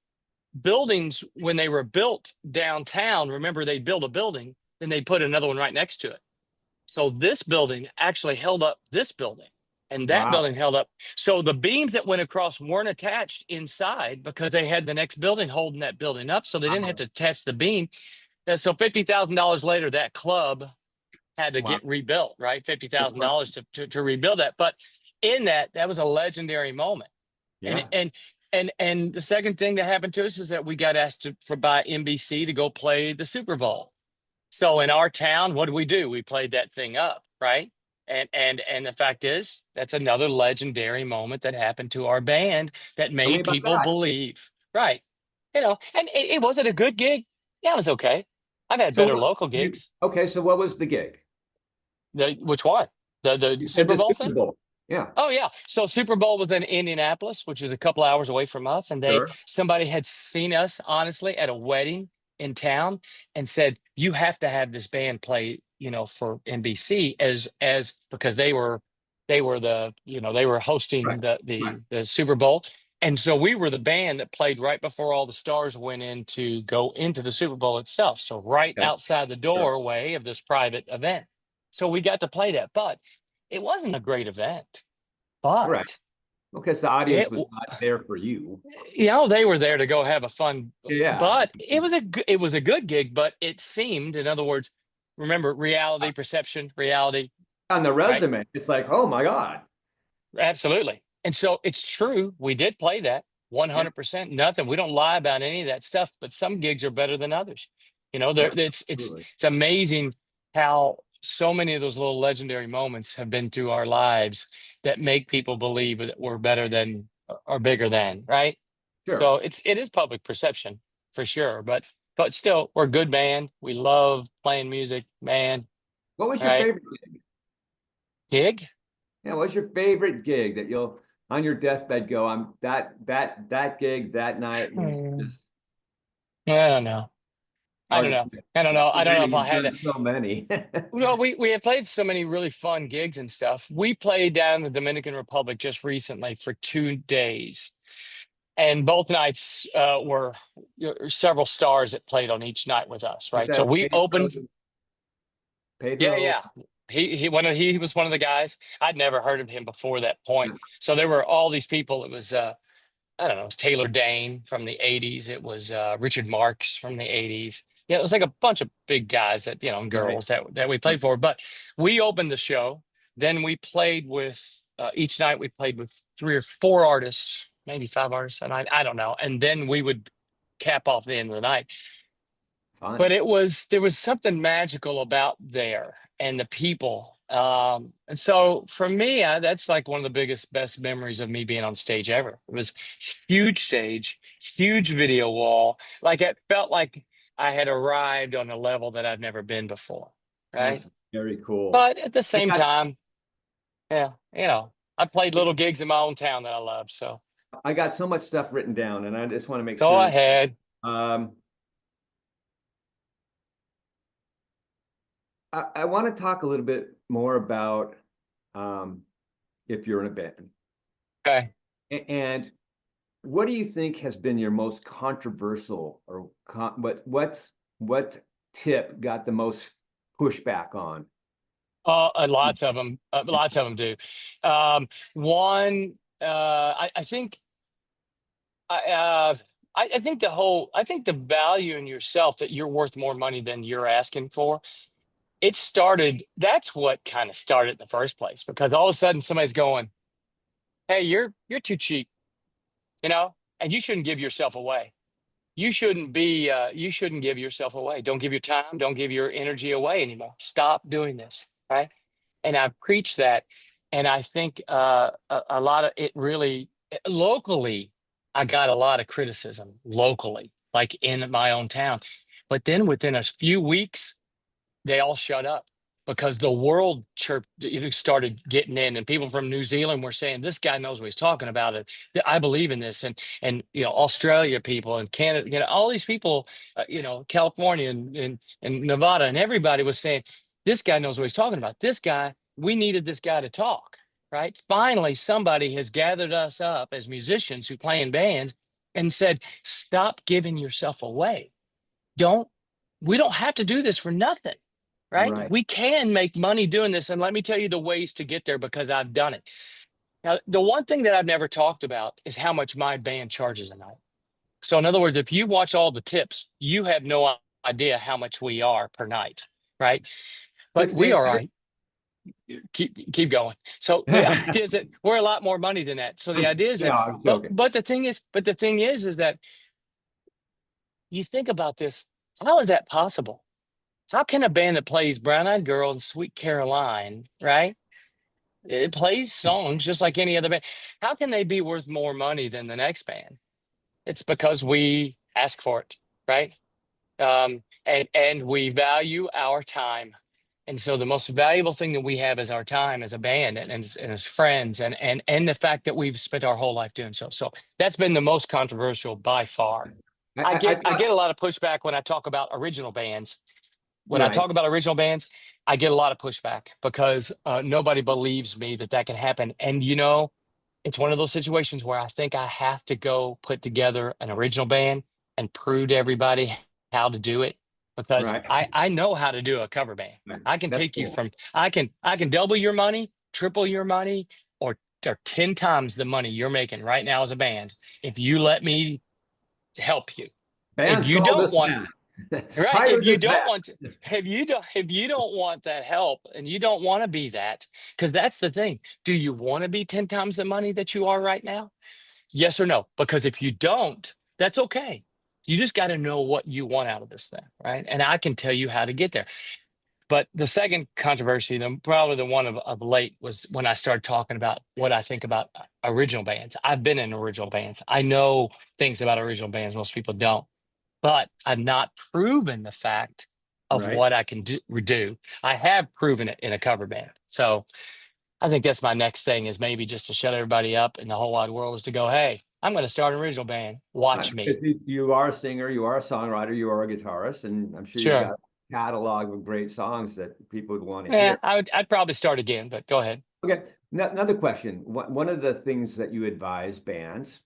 buildings, when they were built downtown, remember they built a building, then they put another one right next to it. So this building actually held up this building, and that Wow. building held up. So the beams that went across weren't attached inside because they had the next building holding that building up. So they didn't have Wow. to attach the beam. And so $50,000 later, that club had to Wow. get rebuilt, right? That's right. $50,000 to rebuild that. But in that was a legendary moment. Yeah. And the second thing that happened to us is that we got asked by NBC to go play the Super Bowl. So in our town, what do? We played that thing up, right? And the fact is, that's another legendary moment that happened to our band that Tell me made about people that. believe, right? And it wasn't a good gig. Yeah, it was okay. I've had So better what local you gigs. okay, so what was the gig? Which one? The You said Super the Bowl Super thing? Bowl. Yeah. Oh yeah. So Super Bowl was in Indianapolis, which is a couple hours away from us, and Sure. somebody had seen us honestly at a wedding in town and said, "You have to have this band play, for NBC as because they were they were Right. hosting the Right. the Super Bowl." And so we were the band that played right before all the stars went in to go into the Super Bowl itself. So right Okay. outside the Sure. doorway of this private event. So we got to play that, but it wasn't a great event, Right. but Okay, so the audience it, was not there for you. they were there to go have a fun, Yeah. but it was a good gig, but it seemed, in other words, remember reality, perception, reality, On the right? resume, it's like, oh my God. Absolutely. And so it's true. We did play that Yeah. 100%. Nothing. We don't lie about any of that stuff, but some gigs are better than others. Yeah. It's Absolutely. amazing how so many of those little legendary moments have been through our lives that make people believe that we're better than or bigger than, right? So Sure. it is public perception for sure, but still we're a good band. We love playing music, man, What was your right? favorite gig? Gig? Yeah, what's your favorite gig that you'll on your deathbed go, I'm that gig that night was Hmm. just I don't know. I hard don't to know. pick. I don't There's know. so I don't know many, if I you've had done to. so many. Well, we have played so many really fun gigs and stuff. We played down in the Dominican Republic just recently for 2 days, and both nights were several stars that played on each night with us. Was Right. So that we opened. Yeah, Pedro? yeah. He was one of the guys. I'd never heard of him before that point. Yeah. So there were all these people. It was I don't know, it was Taylor Dane from the 80s. It was Richard Marx from the 80s. Yeah, it was like a bunch of big guys that, and Right. girls that we Right. played for. But we opened the show. Then we played with each night we played with 3 or 4 artists, maybe 5 artists, and I don't know. And then we would cap off the end of the night. But Fun. there was something magical about there and the people. And so for me, that's like one of the biggest, best memories of me being on stage ever. It was huge stage, huge video wall. Like it felt like I had arrived on a level that I've never been before. Right. That's very cool. But at the I same got time, yeah, I played little gigs in my own town that I love. So I got so much stuff written down, and I just want to make go sure. ahead. Um, I want to talk a little bit more about um, if you're in a band. Okay. And what do you think has been your most controversial or what tip got the most pushback on? Lots of them do. One, I think I think I think the value in yourself that you're worth more money than you're asking for, it started, that's what kind of started in the first place, because all of a sudden somebody's going, hey, you're too cheap, you know, and you shouldn't give yourself away. You shouldn't give yourself away. Don't give your time, don't give your energy away anymore. Stop doing this, right? And I preach that. And I think a lot of it really locally, I got a lot of criticism locally, like in my own town. But then within a few weeks, they all shut up because the world chirp started getting in, and people from New Zealand were saying, this guy knows what he's talking about. It, I believe in this. And you know, Australia people and Canada, you know, all these people, you know, California and Nevada, and everybody was saying, this guy knows what he's talking about. This guy, we needed this guy to talk, right? Finally, somebody has gathered us up as musicians who play in bands and said, stop giving yourself away. Don't, we don't have to do this for nothing, right? Right. We can make money doing this. And let me tell you the ways to get there, because I've done it. Now, the one thing that I've never talked about is how much my band charges a night. So in other words, if you watch all the tips, you have no idea how much we are per night, right? But Six we are, figures? keep going. So the idea is that we're a lot more money than that. So the idea is No, that, I'm joking. but the thing is that you think about this, how is that possible? How can a band that plays Brown Eyed Girl and Sweet Caroline, right? It plays songs just like any other band. How can they be worth more money than the next band? It's because we ask for it, right? And we value our time. And so the most valuable thing that we have is our time as a band and as friends and the fact that we've spent our whole life doing so. So that's been the most controversial by far. I I thought, get a lot of pushback when I talk about original bands. When I right. talk about original bands, I get a lot of pushback because nobody believes me that that can happen. And you know, it's one of those situations where I think I have to go put together an original band and prove to everybody how to do it, because Right. I know how to do a cover band. Right. I can That's take you cool. from I can double your money, triple your money, or 10 times the money you're making right now as a band if you let me help you. If Bands you call don't this want, Matt. right, Hire if you this don't Matt. want to, if you don't want that help and you don't want to be that, because that's the thing. Do you want to be 10 times the money that you are right now? Yes or no? Because if you don't, that's okay. You just got to know what you want out of this thing, right? And I can tell you how to get there. But the second controversy, probably the one of late, was when I started talking about what I think about original bands. I've been in original bands. I know things about original bands most people don't, but I've not proven the fact of Right. what I can do. I have proven it in a cover band. So I think that's my next thing, is maybe just to shut everybody up in the whole wide world, is to go, hey, I'm going to start an original band. Watch me. You are a singer, you are a songwriter, you are a guitarist, and I'm sure you've Sure. got a catalog of great songs that people would want to Yeah, hear. I'd probably start again, but go ahead. Okay, another question. One of the things that you advise bands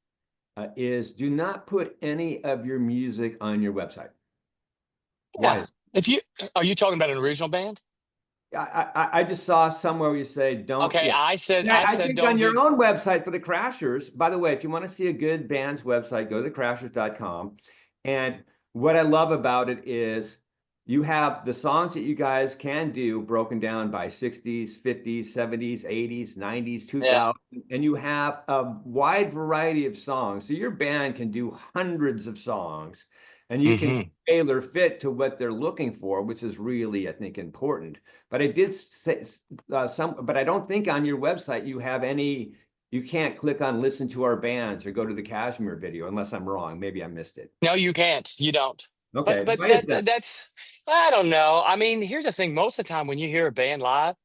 is do not put any of your music on your website. Why Yeah. is If you Are you talking about an original band? I just saw somewhere where you say don't, Okay, yeah. And I I said think on don't your do. own website for the Crashers, by the way, if you want to see a good band's website, go to crashers.com. And what I love about it is you have the songs that you guys can do broken down by 60s, 50s, 70s, 80s, 90s, Yeah. 2000, and you have a wide variety of songs. So your band can do hundreds of songs and you can Hmm. tailor fit to what they're looking for, which is really, I think, important. But I did say but I don't think on your website you have any. You can't click on listen to our bands or go to the Kashmir video unless I'm wrong. Maybe I missed it. No, you can't. You don't. Okay, But why is that? that's, I don't know. I mean, here's the thing. Most of the time when you hear a band live,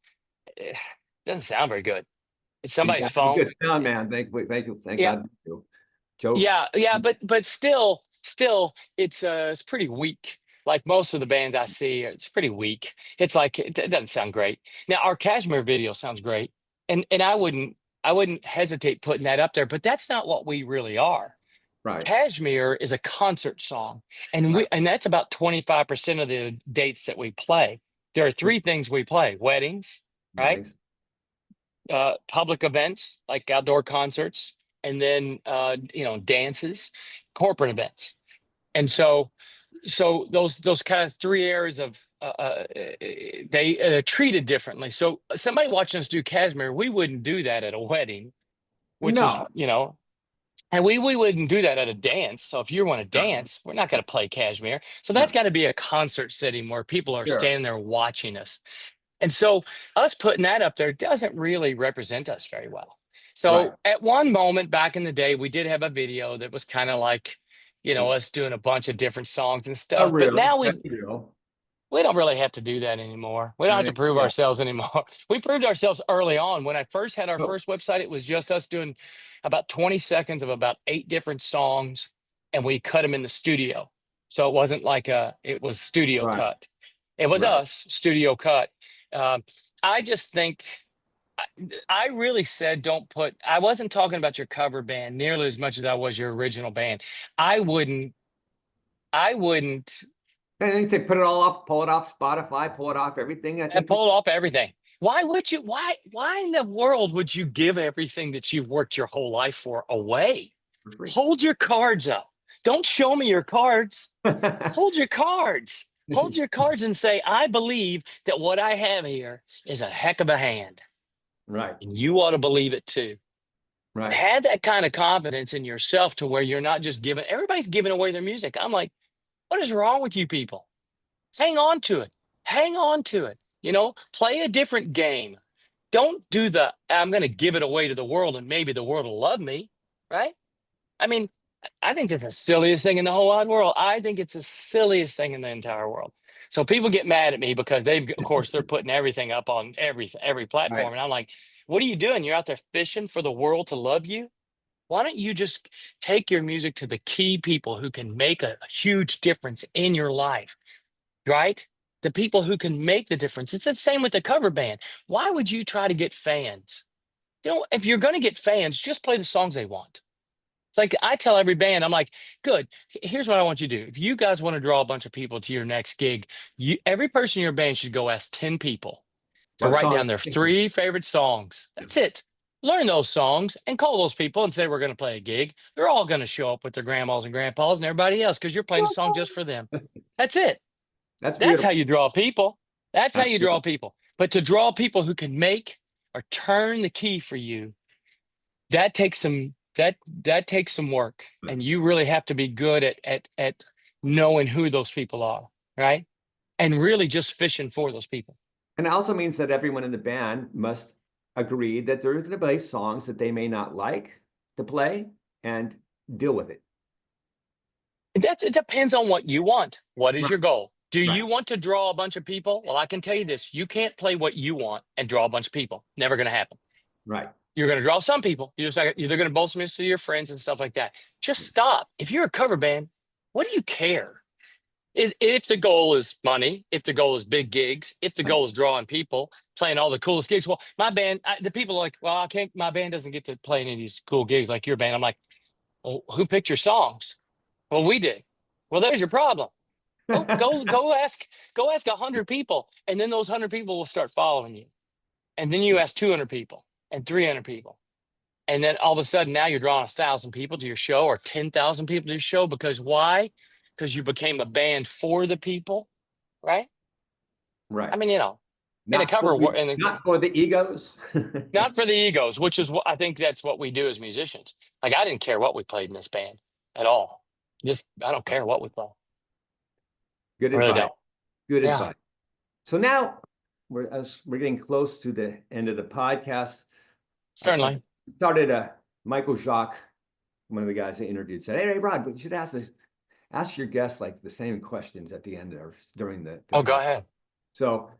it doesn't sound very good. It's You somebody's got to be phone. good sound man. Thank Yeah, God. You. Joke. yeah, but still, it's pretty weak. Like most of the bands I see, it's pretty weak. It's like it doesn't sound great. Now our Kashmir video sounds great, and I wouldn't hesitate putting that up there. But that's not what we really are. Right. Kashmir is a concert song, Right. and that's about 25% of the dates that we play. There are three things we play: weddings, right? Weddings. Public events like outdoor concerts, and then dances, corporate events. And so those kind of three areas of they treated differently. So somebody watching us do Kashmir, we wouldn't do that at a wedding, which is No, and we wouldn't do that at a dance. So if you want to no, dance, we're not going to play Kashmir. So that's no, got to be a concert setting where people are sure, standing there watching us. And so us putting that up there doesn't really represent us very well. right. So at one moment back in the day, we did have a video that was kind of like, us doing a bunch of different songs and A stuff. But real, now that's real. we don't really have to do that anymore. We don't have to prove Yeah. ourselves anymore. We proved ourselves early on. When I first had our Oh, first website, it was just us doing about 20 seconds of about 8 different songs, and we cut them in the studio. So it wasn't like it was studio right, cut. It was right. us studio cut. Um, I just think I really said I wasn't talking about your cover band nearly as much as I was your original band. I wouldn't, I wouldn't And then you say put it all off, pull it off Spotify, pull it off everything. I and think pull off everything. Why would you? Why in the world would you give everything that you've worked your whole life for away? for free. Hold your cards up. Don't show me your cards. Hold your cards. Hold your cards and say, I believe that what I have here is a heck of a hand. Right, And you ought to believe it too. And right. have that kind of confidence in yourself to where you're not just everybody's giving away their music. I'm like, what is wrong with you people? Hang on to it. Hang on to it. Play a different game. Don't do I'm going to give it away to the world and maybe the world will love me. Right. I mean, I think that's the silliest thing in the whole wide world. I think it's the silliest thing in the entire world. So people get mad at me because of course, they're putting everything up on every Right. platform. And I'm like, what are you doing? You're out there fishing for the world to love you. Why don't you just take your music to the key people who can make a huge difference in your life? Right? The people who can make the difference. It's the same with the cover band. Why would you try to get fans? If you're going to get fans, just play the songs they want. It's like I tell every band, I'm like, good, here's what I want you to do. If you guys want to draw a bunch of people to your next gig, every person in your band should go ask 10 people to What write song? down their 3 favorite songs. That's it. Learn those songs and call those people and say, we're going to play a gig. They're all going to show up with their grandmas and grandpas and everybody else because you're playing a song just for them. That's it. That's That's how beautiful. you draw people. That's how you draw Absolutely. people. But to draw people who can make or turn the key for you, that takes some work. And you really have to be good at knowing who those people are, right? And really just fishing for those people. And it also means that everyone in the band must agree that they're going to play songs that they may not like to play and deal with it. It depends on what you want. What is Right, your goal? Do right, you want to draw a bunch of people? Well, I can tell you this, you can't play what you want and draw a bunch of people. Never going to happen. right. You're going to draw some people. They're going to boast them to your friends and stuff like that. Just stop. If you're a cover band, what do you care? If the goal is money, if the goal is big gigs, if the Right. goal is drawing people, playing all the coolest gigs. Well, my band, the people are like, well, I can't. My band doesn't get to play any of these cool gigs like your band. I'm like, well, who picked your songs? Well, we did. Well, there's your problem. Go ask 100 people, and then those 100 people will start following you. And then you ask 200 people and 300 people. And then all of a sudden now you're drawing 1,000 people to your show or 10,000 people to your show. Because why? Because you became a band for the people, right? Right. I mean, in a Not for cover, the, and not for the egos. not for the egos, which is what I think that's what we do as musicians. Like I didn't care what we played in this band at all. Just I don't care what we play. Good I really advice. don't. Good Yeah, advice. So now we're getting close to the end of the podcast. I certainly. started Michael Jacques, one of the guys I interviewed, said, "Hey, Rod, but you should ask your guests like the same questions at the end or during the Oh, during go the." ahead. So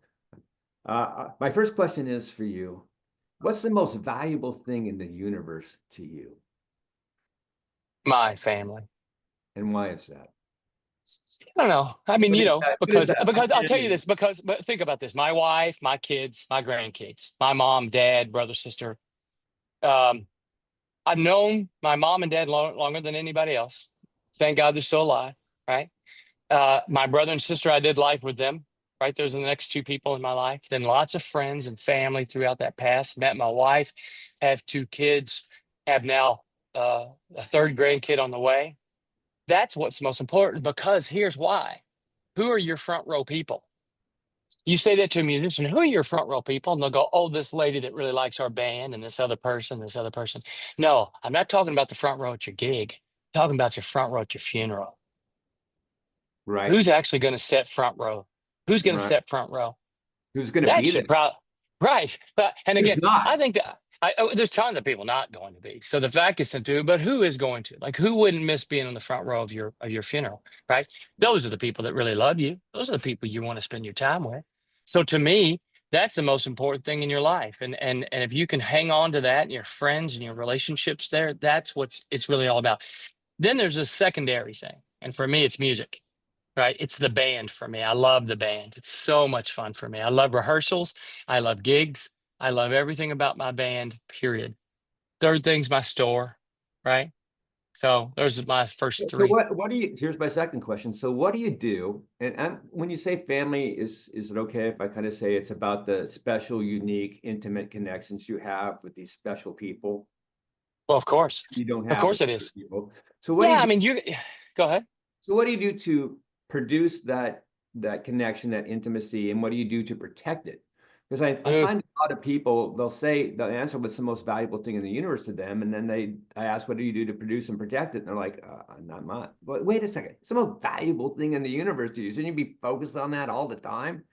my first question is for you. What's the most valuable thing in the universe to you? My family. And why is that? I don't know. I mean, What is that? What is because that? My because I'll tell you family. this, but think about this. My wife, my kids, my grandkids, my mom, dad, brother, sister. Um, I've known my mom and dad longer than anybody else. Thank God they're still alive, right? My brother and sister, I did life with them, right? Those are the next 2 people in my life. Then lots of friends and family throughout that past. Met my wife, have 2 kids, have now a third grandkid on the way. That's what's most important, because here's why. Who are your front row people? You say that to a musician, who are your front row people? And they'll go, oh, this lady that really likes our band, and this other person, this other person. No, I'm not talking about the front row at your gig. I'm talking about your front row at your funeral. Right. Who's actually going to sit front row? Who's going to Right. sit front row? Who's going to That be there? should probably, right. But, and Who's again, not? I think that there's tons of people not going to be. So the fact is to do, but who is going to? Like, who wouldn't miss being on the front row of your funeral, right? Those are the people that really love you. Those are the people you want to spend your time with. So to me, that's the most important thing in your life. And if you can hang on to that and your friends and your relationships there, that's what it's really all about. Then there's a secondary thing. And for me, it's music. Right. It's the band for me. I love the band. It's so much fun for me. I love rehearsals. I love gigs. I love everything about my band, period. Third thing's my store. Right. So those are my first So three. what do you, here's my second question. So what do you do? And when you say family, is it okay if I kind of say it's about the special, unique, intimate connections you have with these special people Well, of course. you don't Of have course with it other is. people? So what do Yeah. you I do? mean, you go ahead. So what do you do to produce that connection, that intimacy, and what do you do to protect it? Because I Ooh, find a lot of people, they'll answer what's the most valuable thing in the universe to them, and then I ask, what do you do to produce and protect it? And they're like, not much. But wait a second, it's the most valuable thing in the universe to you. Shouldn't you be focused on that all the time?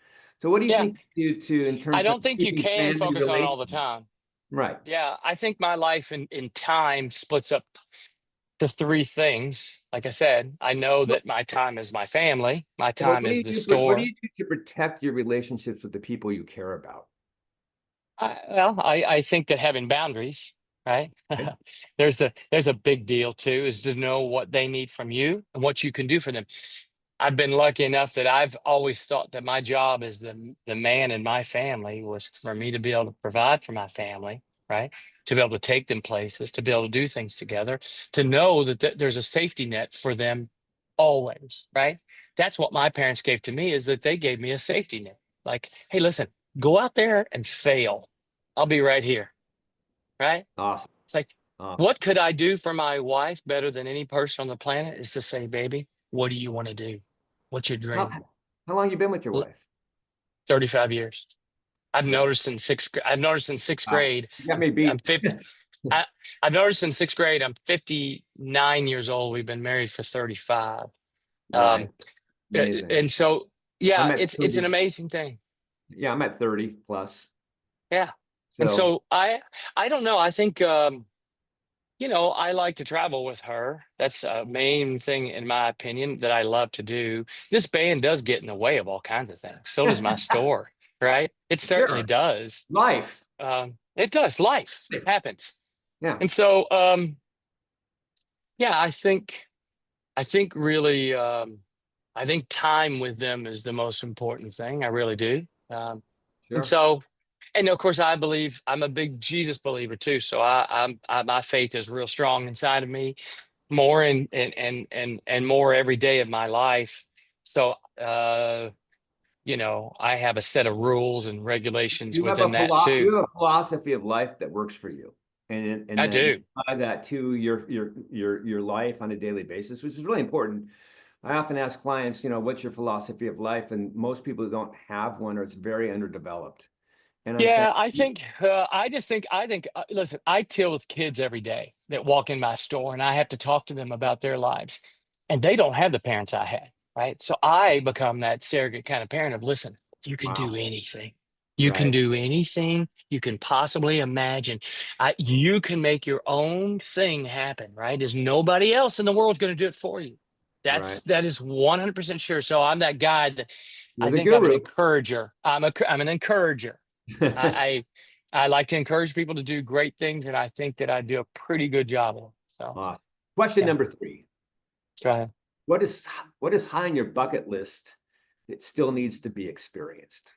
So what do you yeah. think you do to in I terms of don't think you keeping can family focus on it all the relations? time. Right. Yeah. I think my life in time splits up to three things. Like I said, I know What, that my time is my family, my what time do is you the do for what do store. you do to protect your relationships with the people you care about? I think that having boundaries, right? Okay? There's a big deal too, is to know what they need from you and what you can do for them. I've been lucky enough that I've always thought that my job as the man in my family was for me to be able to provide for my family, right? To be able to take them places, to be able to do things together, to know that there's a safety net for them always, right? That's what my parents gave to me, is that they gave me a safety net. Like, hey, listen, go out there and fail. I'll be right here, right? Awesome. It's like, Awesome. what could I do for my wife better than any person on the planet is to say, baby, what do you want to do? What's your How dream? how long you been with your L- wife? 35 years. Okay. I've noticed in sixth Wow. grade, You got me beat. I'm 50, I, I've noticed in sixth grade, I'm 59 years old. We've been married for 35. Right. Um, Amazing. and so, I'm yeah, at it's 30. an amazing thing. Yeah, I'm at 30 plus. Yeah. And So so I don't know. I think, I like to travel with her. That's a main thing, in my opinion, that I love to do. This band does get in the way of all kinds of things. So does my store, right? It certainly sure. does. Life. It does. Life happens. Yeah, And so, yeah, I think really, I think time with them is the most important thing. I really do. And sure. so, and of course, I believe I'm a big Jesus believer too. So my faith is real strong inside of me, more and more every day of my life. So, I have a set of rules and regulations within that too. You have a philosophy of life that works for you. And I then you do. apply that to your life on a daily basis, which is really important. I often ask clients, what's your philosophy of life? And most people don't have one, or it's very underdeveloped. And I'm saying, Yeah, I think, listen, I deal with kids every day that walk in my store, and I have to talk to them about their lives, and they don't have the parents I had, right? So I become that surrogate kind of parent of, listen, you can do wow, anything. You can right, do anything you can possibly imagine. You can make your own thing happen, right? There's nobody else in the world going to do it for you. right. That is 100% sure. So I'm that guy that You're I the think I'm an guru. encourager. I'm an encourager. I, I like to encourage people to do great things, and I think that I do a pretty good job of it. So, Awesome. Question yeah, number three. go ahead. What is what is high on your bucket list that still needs to be experienced?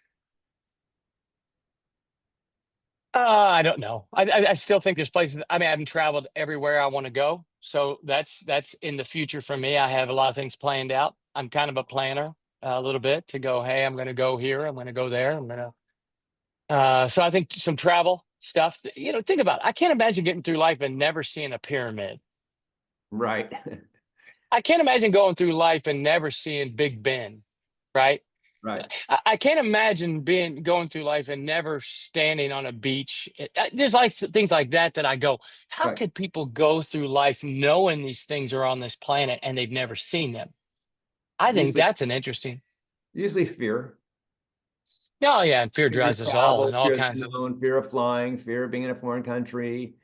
I don't know. I still think there's places. I mean, I haven't traveled everywhere I want to go, so that's in the future for me. I have a lot of things planned out. I'm kind of a planner a little bit to go. Hey, I'm going to go here. I'm going to go there. I'm going to. So I think some travel. stuff that, think about it. I can't imagine getting through life and never seeing a pyramid. Right. I can't imagine going through life and never seeing Big Ben, right? Right. I can't imagine going through life and never standing on a beach. There's like things like that that I go, how Right. could people go through life knowing these things are on this planet and they've never seen them? I think Usually, that's an interesting. usually fear. Oh yeah, and fear Fear of drives us all travel, and all fear of kinds the of. unknown, fear of flying, fear of being in a foreign country.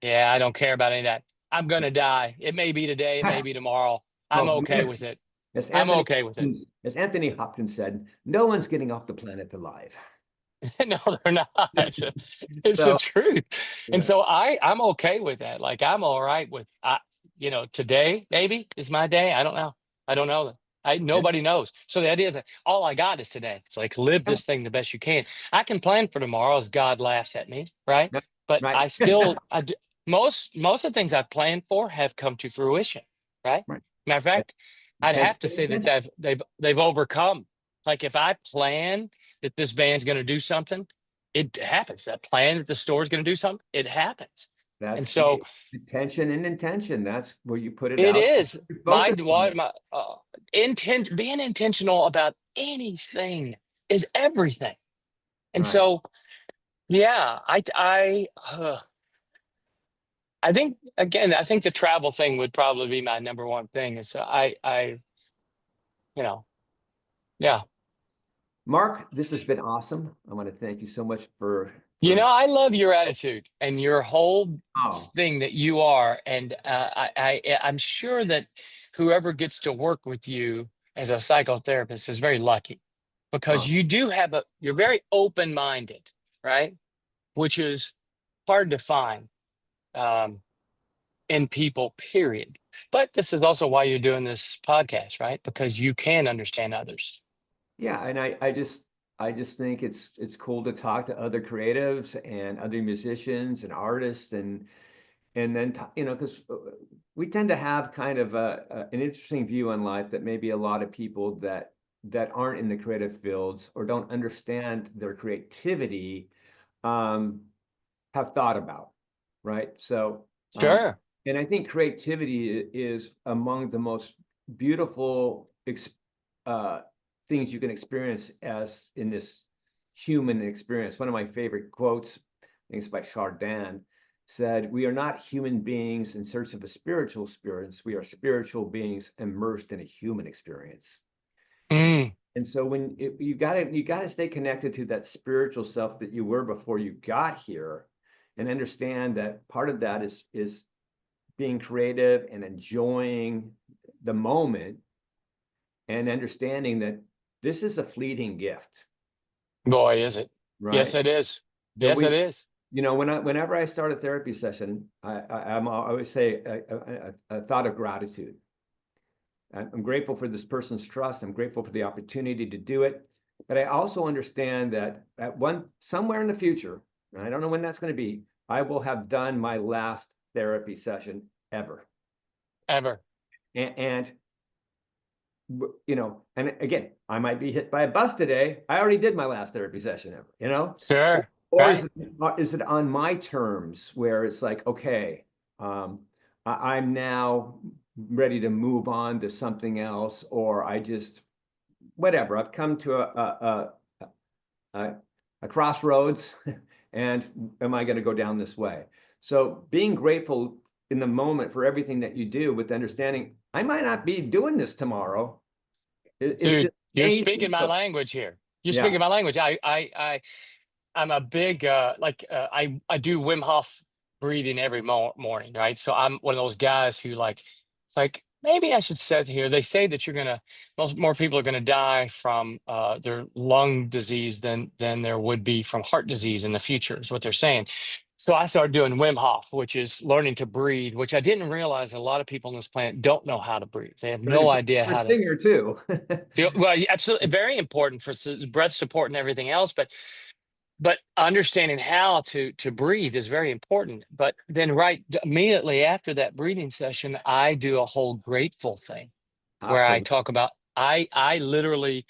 Yeah, I don't care about any of that. I'm gonna die. It may be today, it may be tomorrow. I'm Well, okay with it. as I'm Anthony okay with it. as Anthony Hopkins said, no one's getting off the planet alive. No, they're not. It's the So, truth. And yeah. so I'm okay with that. Like I'm all right with today maybe is my day. I don't know. I don't know. Yeah. Nobody knows. So the idea that all I got is today. It's like live Yeah. this thing the best you can. I can plan for tomorrow as God laughs at me, right? Yeah. But Right. I still I do, most of the things I planned for have come to fruition, right? Right. Matter of fact, I'd And have to say that they've overcome. Like if I plan that this band's going to do something, it happens. That plan that the store's going to do something, it happens. And that's so the attention and intention. That's where you put it it out. is You my focus on what it. my intent being intentional about anything is everything. And Right. so yeah, I think again, I think the travel thing would probably be my number one thing. Is you know yeah. Mark, this has been awesome. I want to thank you so much for I love your attitude and your whole oh, thing that you are, and I'm sure that whoever gets to work with you as a psychotherapist is very lucky because oh, you're very open-minded, right? Which is hard to find um, in people, period. But this is also why you're doing this podcast, right? Because you can understand others. yeah, and I just think it's cool to talk to other creatives and other musicians and artists and then because we tend to have kind of an interesting view on life that maybe a lot of people that aren't in the creative fields or don't understand their creativity um, have thought about, right? So, Sure. and I think creativity is among the most beautiful uh, things you can experience as in this human experience. One of my favorite quotes, I think it's by Chardin, said, "We are not human beings in search of a spiritual experience. We are spiritual beings immersed in a human experience." Mm, And so you gotta stay connected to that spiritual self that you were before you got here, and understand that part of that is being creative and enjoying the moment and understanding that this is a fleeting gift, boy, is it. Yes, right? it is. That Yes, it we, is. whenever I start a therapy session, I always say a thought of gratitude. I'm grateful for this person's trust. I'm grateful for the opportunity to do it. But I also understand that somewhere in the future, and I don't know when that's going to be, I will have done my last therapy session ever. Ever. And and again, I might be hit by a bus today. I already did my last therapy session ever. Sure. Or Right. is it on my terms where it's like, okay, I'm now ready to move on to something else, or I just whatever. I've come to a crossroads, and am I going to go down this way? So being grateful in the moment for everything that you do, with understanding I might not be doing this tomorrow, is Dude, just you're amazing. speaking my So language here. You're yeah, speaking my language. I'm a big I do Wim Hof breathing every morning, right? So I'm one of those guys who it's like maybe I should sit here. They say that most more people are gonna die from their lung disease than there would be from heart disease in the future, is what they're saying. So I started doing Wim Hof, which is learning to breathe, which I didn't realize a lot of people on this planet don't know how to breathe. They have very no important idea for a how to. singer too. Well, yeah, absolutely, very important for breath support and everything else, but understanding how to breathe is very important. But then immediately after that breathing session, I do a whole grateful thing where I Absolutely. talk about I literally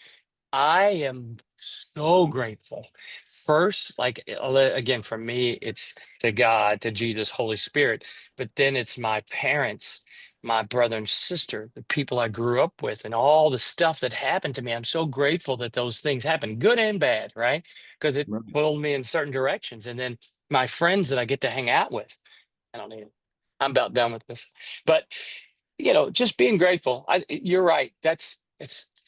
I am so grateful. First, like again, for me, it's to God, to Jesus, Holy Spirit, but then it's my parents, my brother and sister, the people I grew up with, and all the stuff that happened to me. I'm so grateful that those things happened, good and bad, right? Because it Right. pulled me in certain directions. And then my friends that I get to hang out with. I don't need it. I'm about done with this. But just being grateful. You're right. It's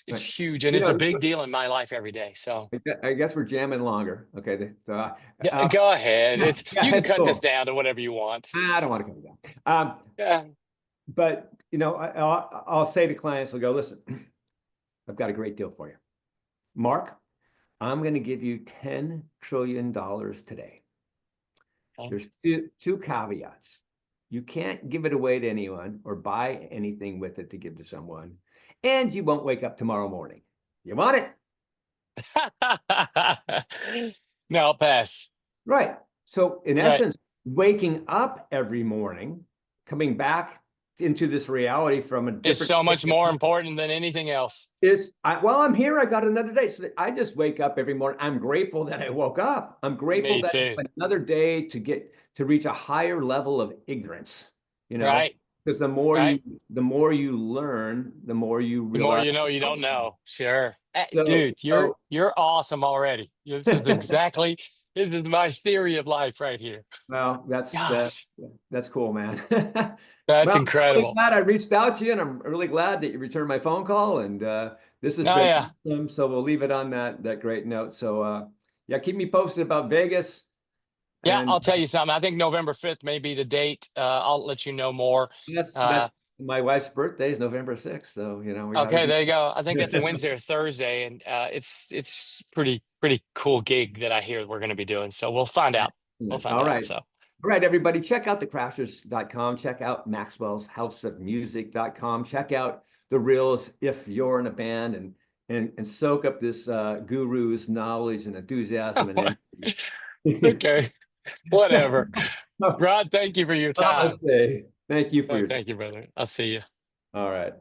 Right. huge, and You it's a know, big deal in my life every day. So I guess we're jamming longer. Okay. yeah, go ahead. Yeah, It's yeah, you can that's cut this cool. down to whatever you want. I don't want to come down. Yeah. But I'll say to clients, we'll go, listen, I've got a great deal for you. Mark, I'm going to give you $10 trillion today. Okay. There's two caveats. You can't give it away to anyone or buy anything with it to give to someone, and you won't wake up tomorrow morning. You want it? No, I'll pass. Right. So, in Right. essence, waking up every morning, coming back into this reality from a It's different so state much more important than anything else. while I'm here, I got another day. So I just wake up every morning. I'm grateful that I woke up. I'm grateful Me that too. another day to reach a higher level of ignorance, you know, Right. because Right. the more you learn, the more you The more realize. you know, you don't know. Sure. So, Dude, you're so you're awesome already. This is my theory of life right here. well, Gosh, that's cool, man. that's Well, I'm really incredible. glad I reached out to you, and I'm really glad that you returned my phone call. And this has Oh been yeah. awesome. So we'll leave it on that great note. So yeah, keep me posted about Vegas. Yeah, And I'll tell you something. I think November 5th may be the date. I'll let you know more. that's Uh, my wife's birthday is November 6th. So we got to okay, be. there you go. I think that's a Wednesday or Thursday, and it's pretty cool gig that I hear we're going to be doing. So we'll find out. We'll find All out. right. So All right, everybody, check out thecrashers.com. Check out Maxwell's houseofmusic.com. Check out the reels if you're in a band and soak up this guru's knowledge and enthusiasm and energy. okay, whatever. Rod, thank you for your time. Namaste. Thank you for Oh, your time. thank you, brother. I'll see you. All right.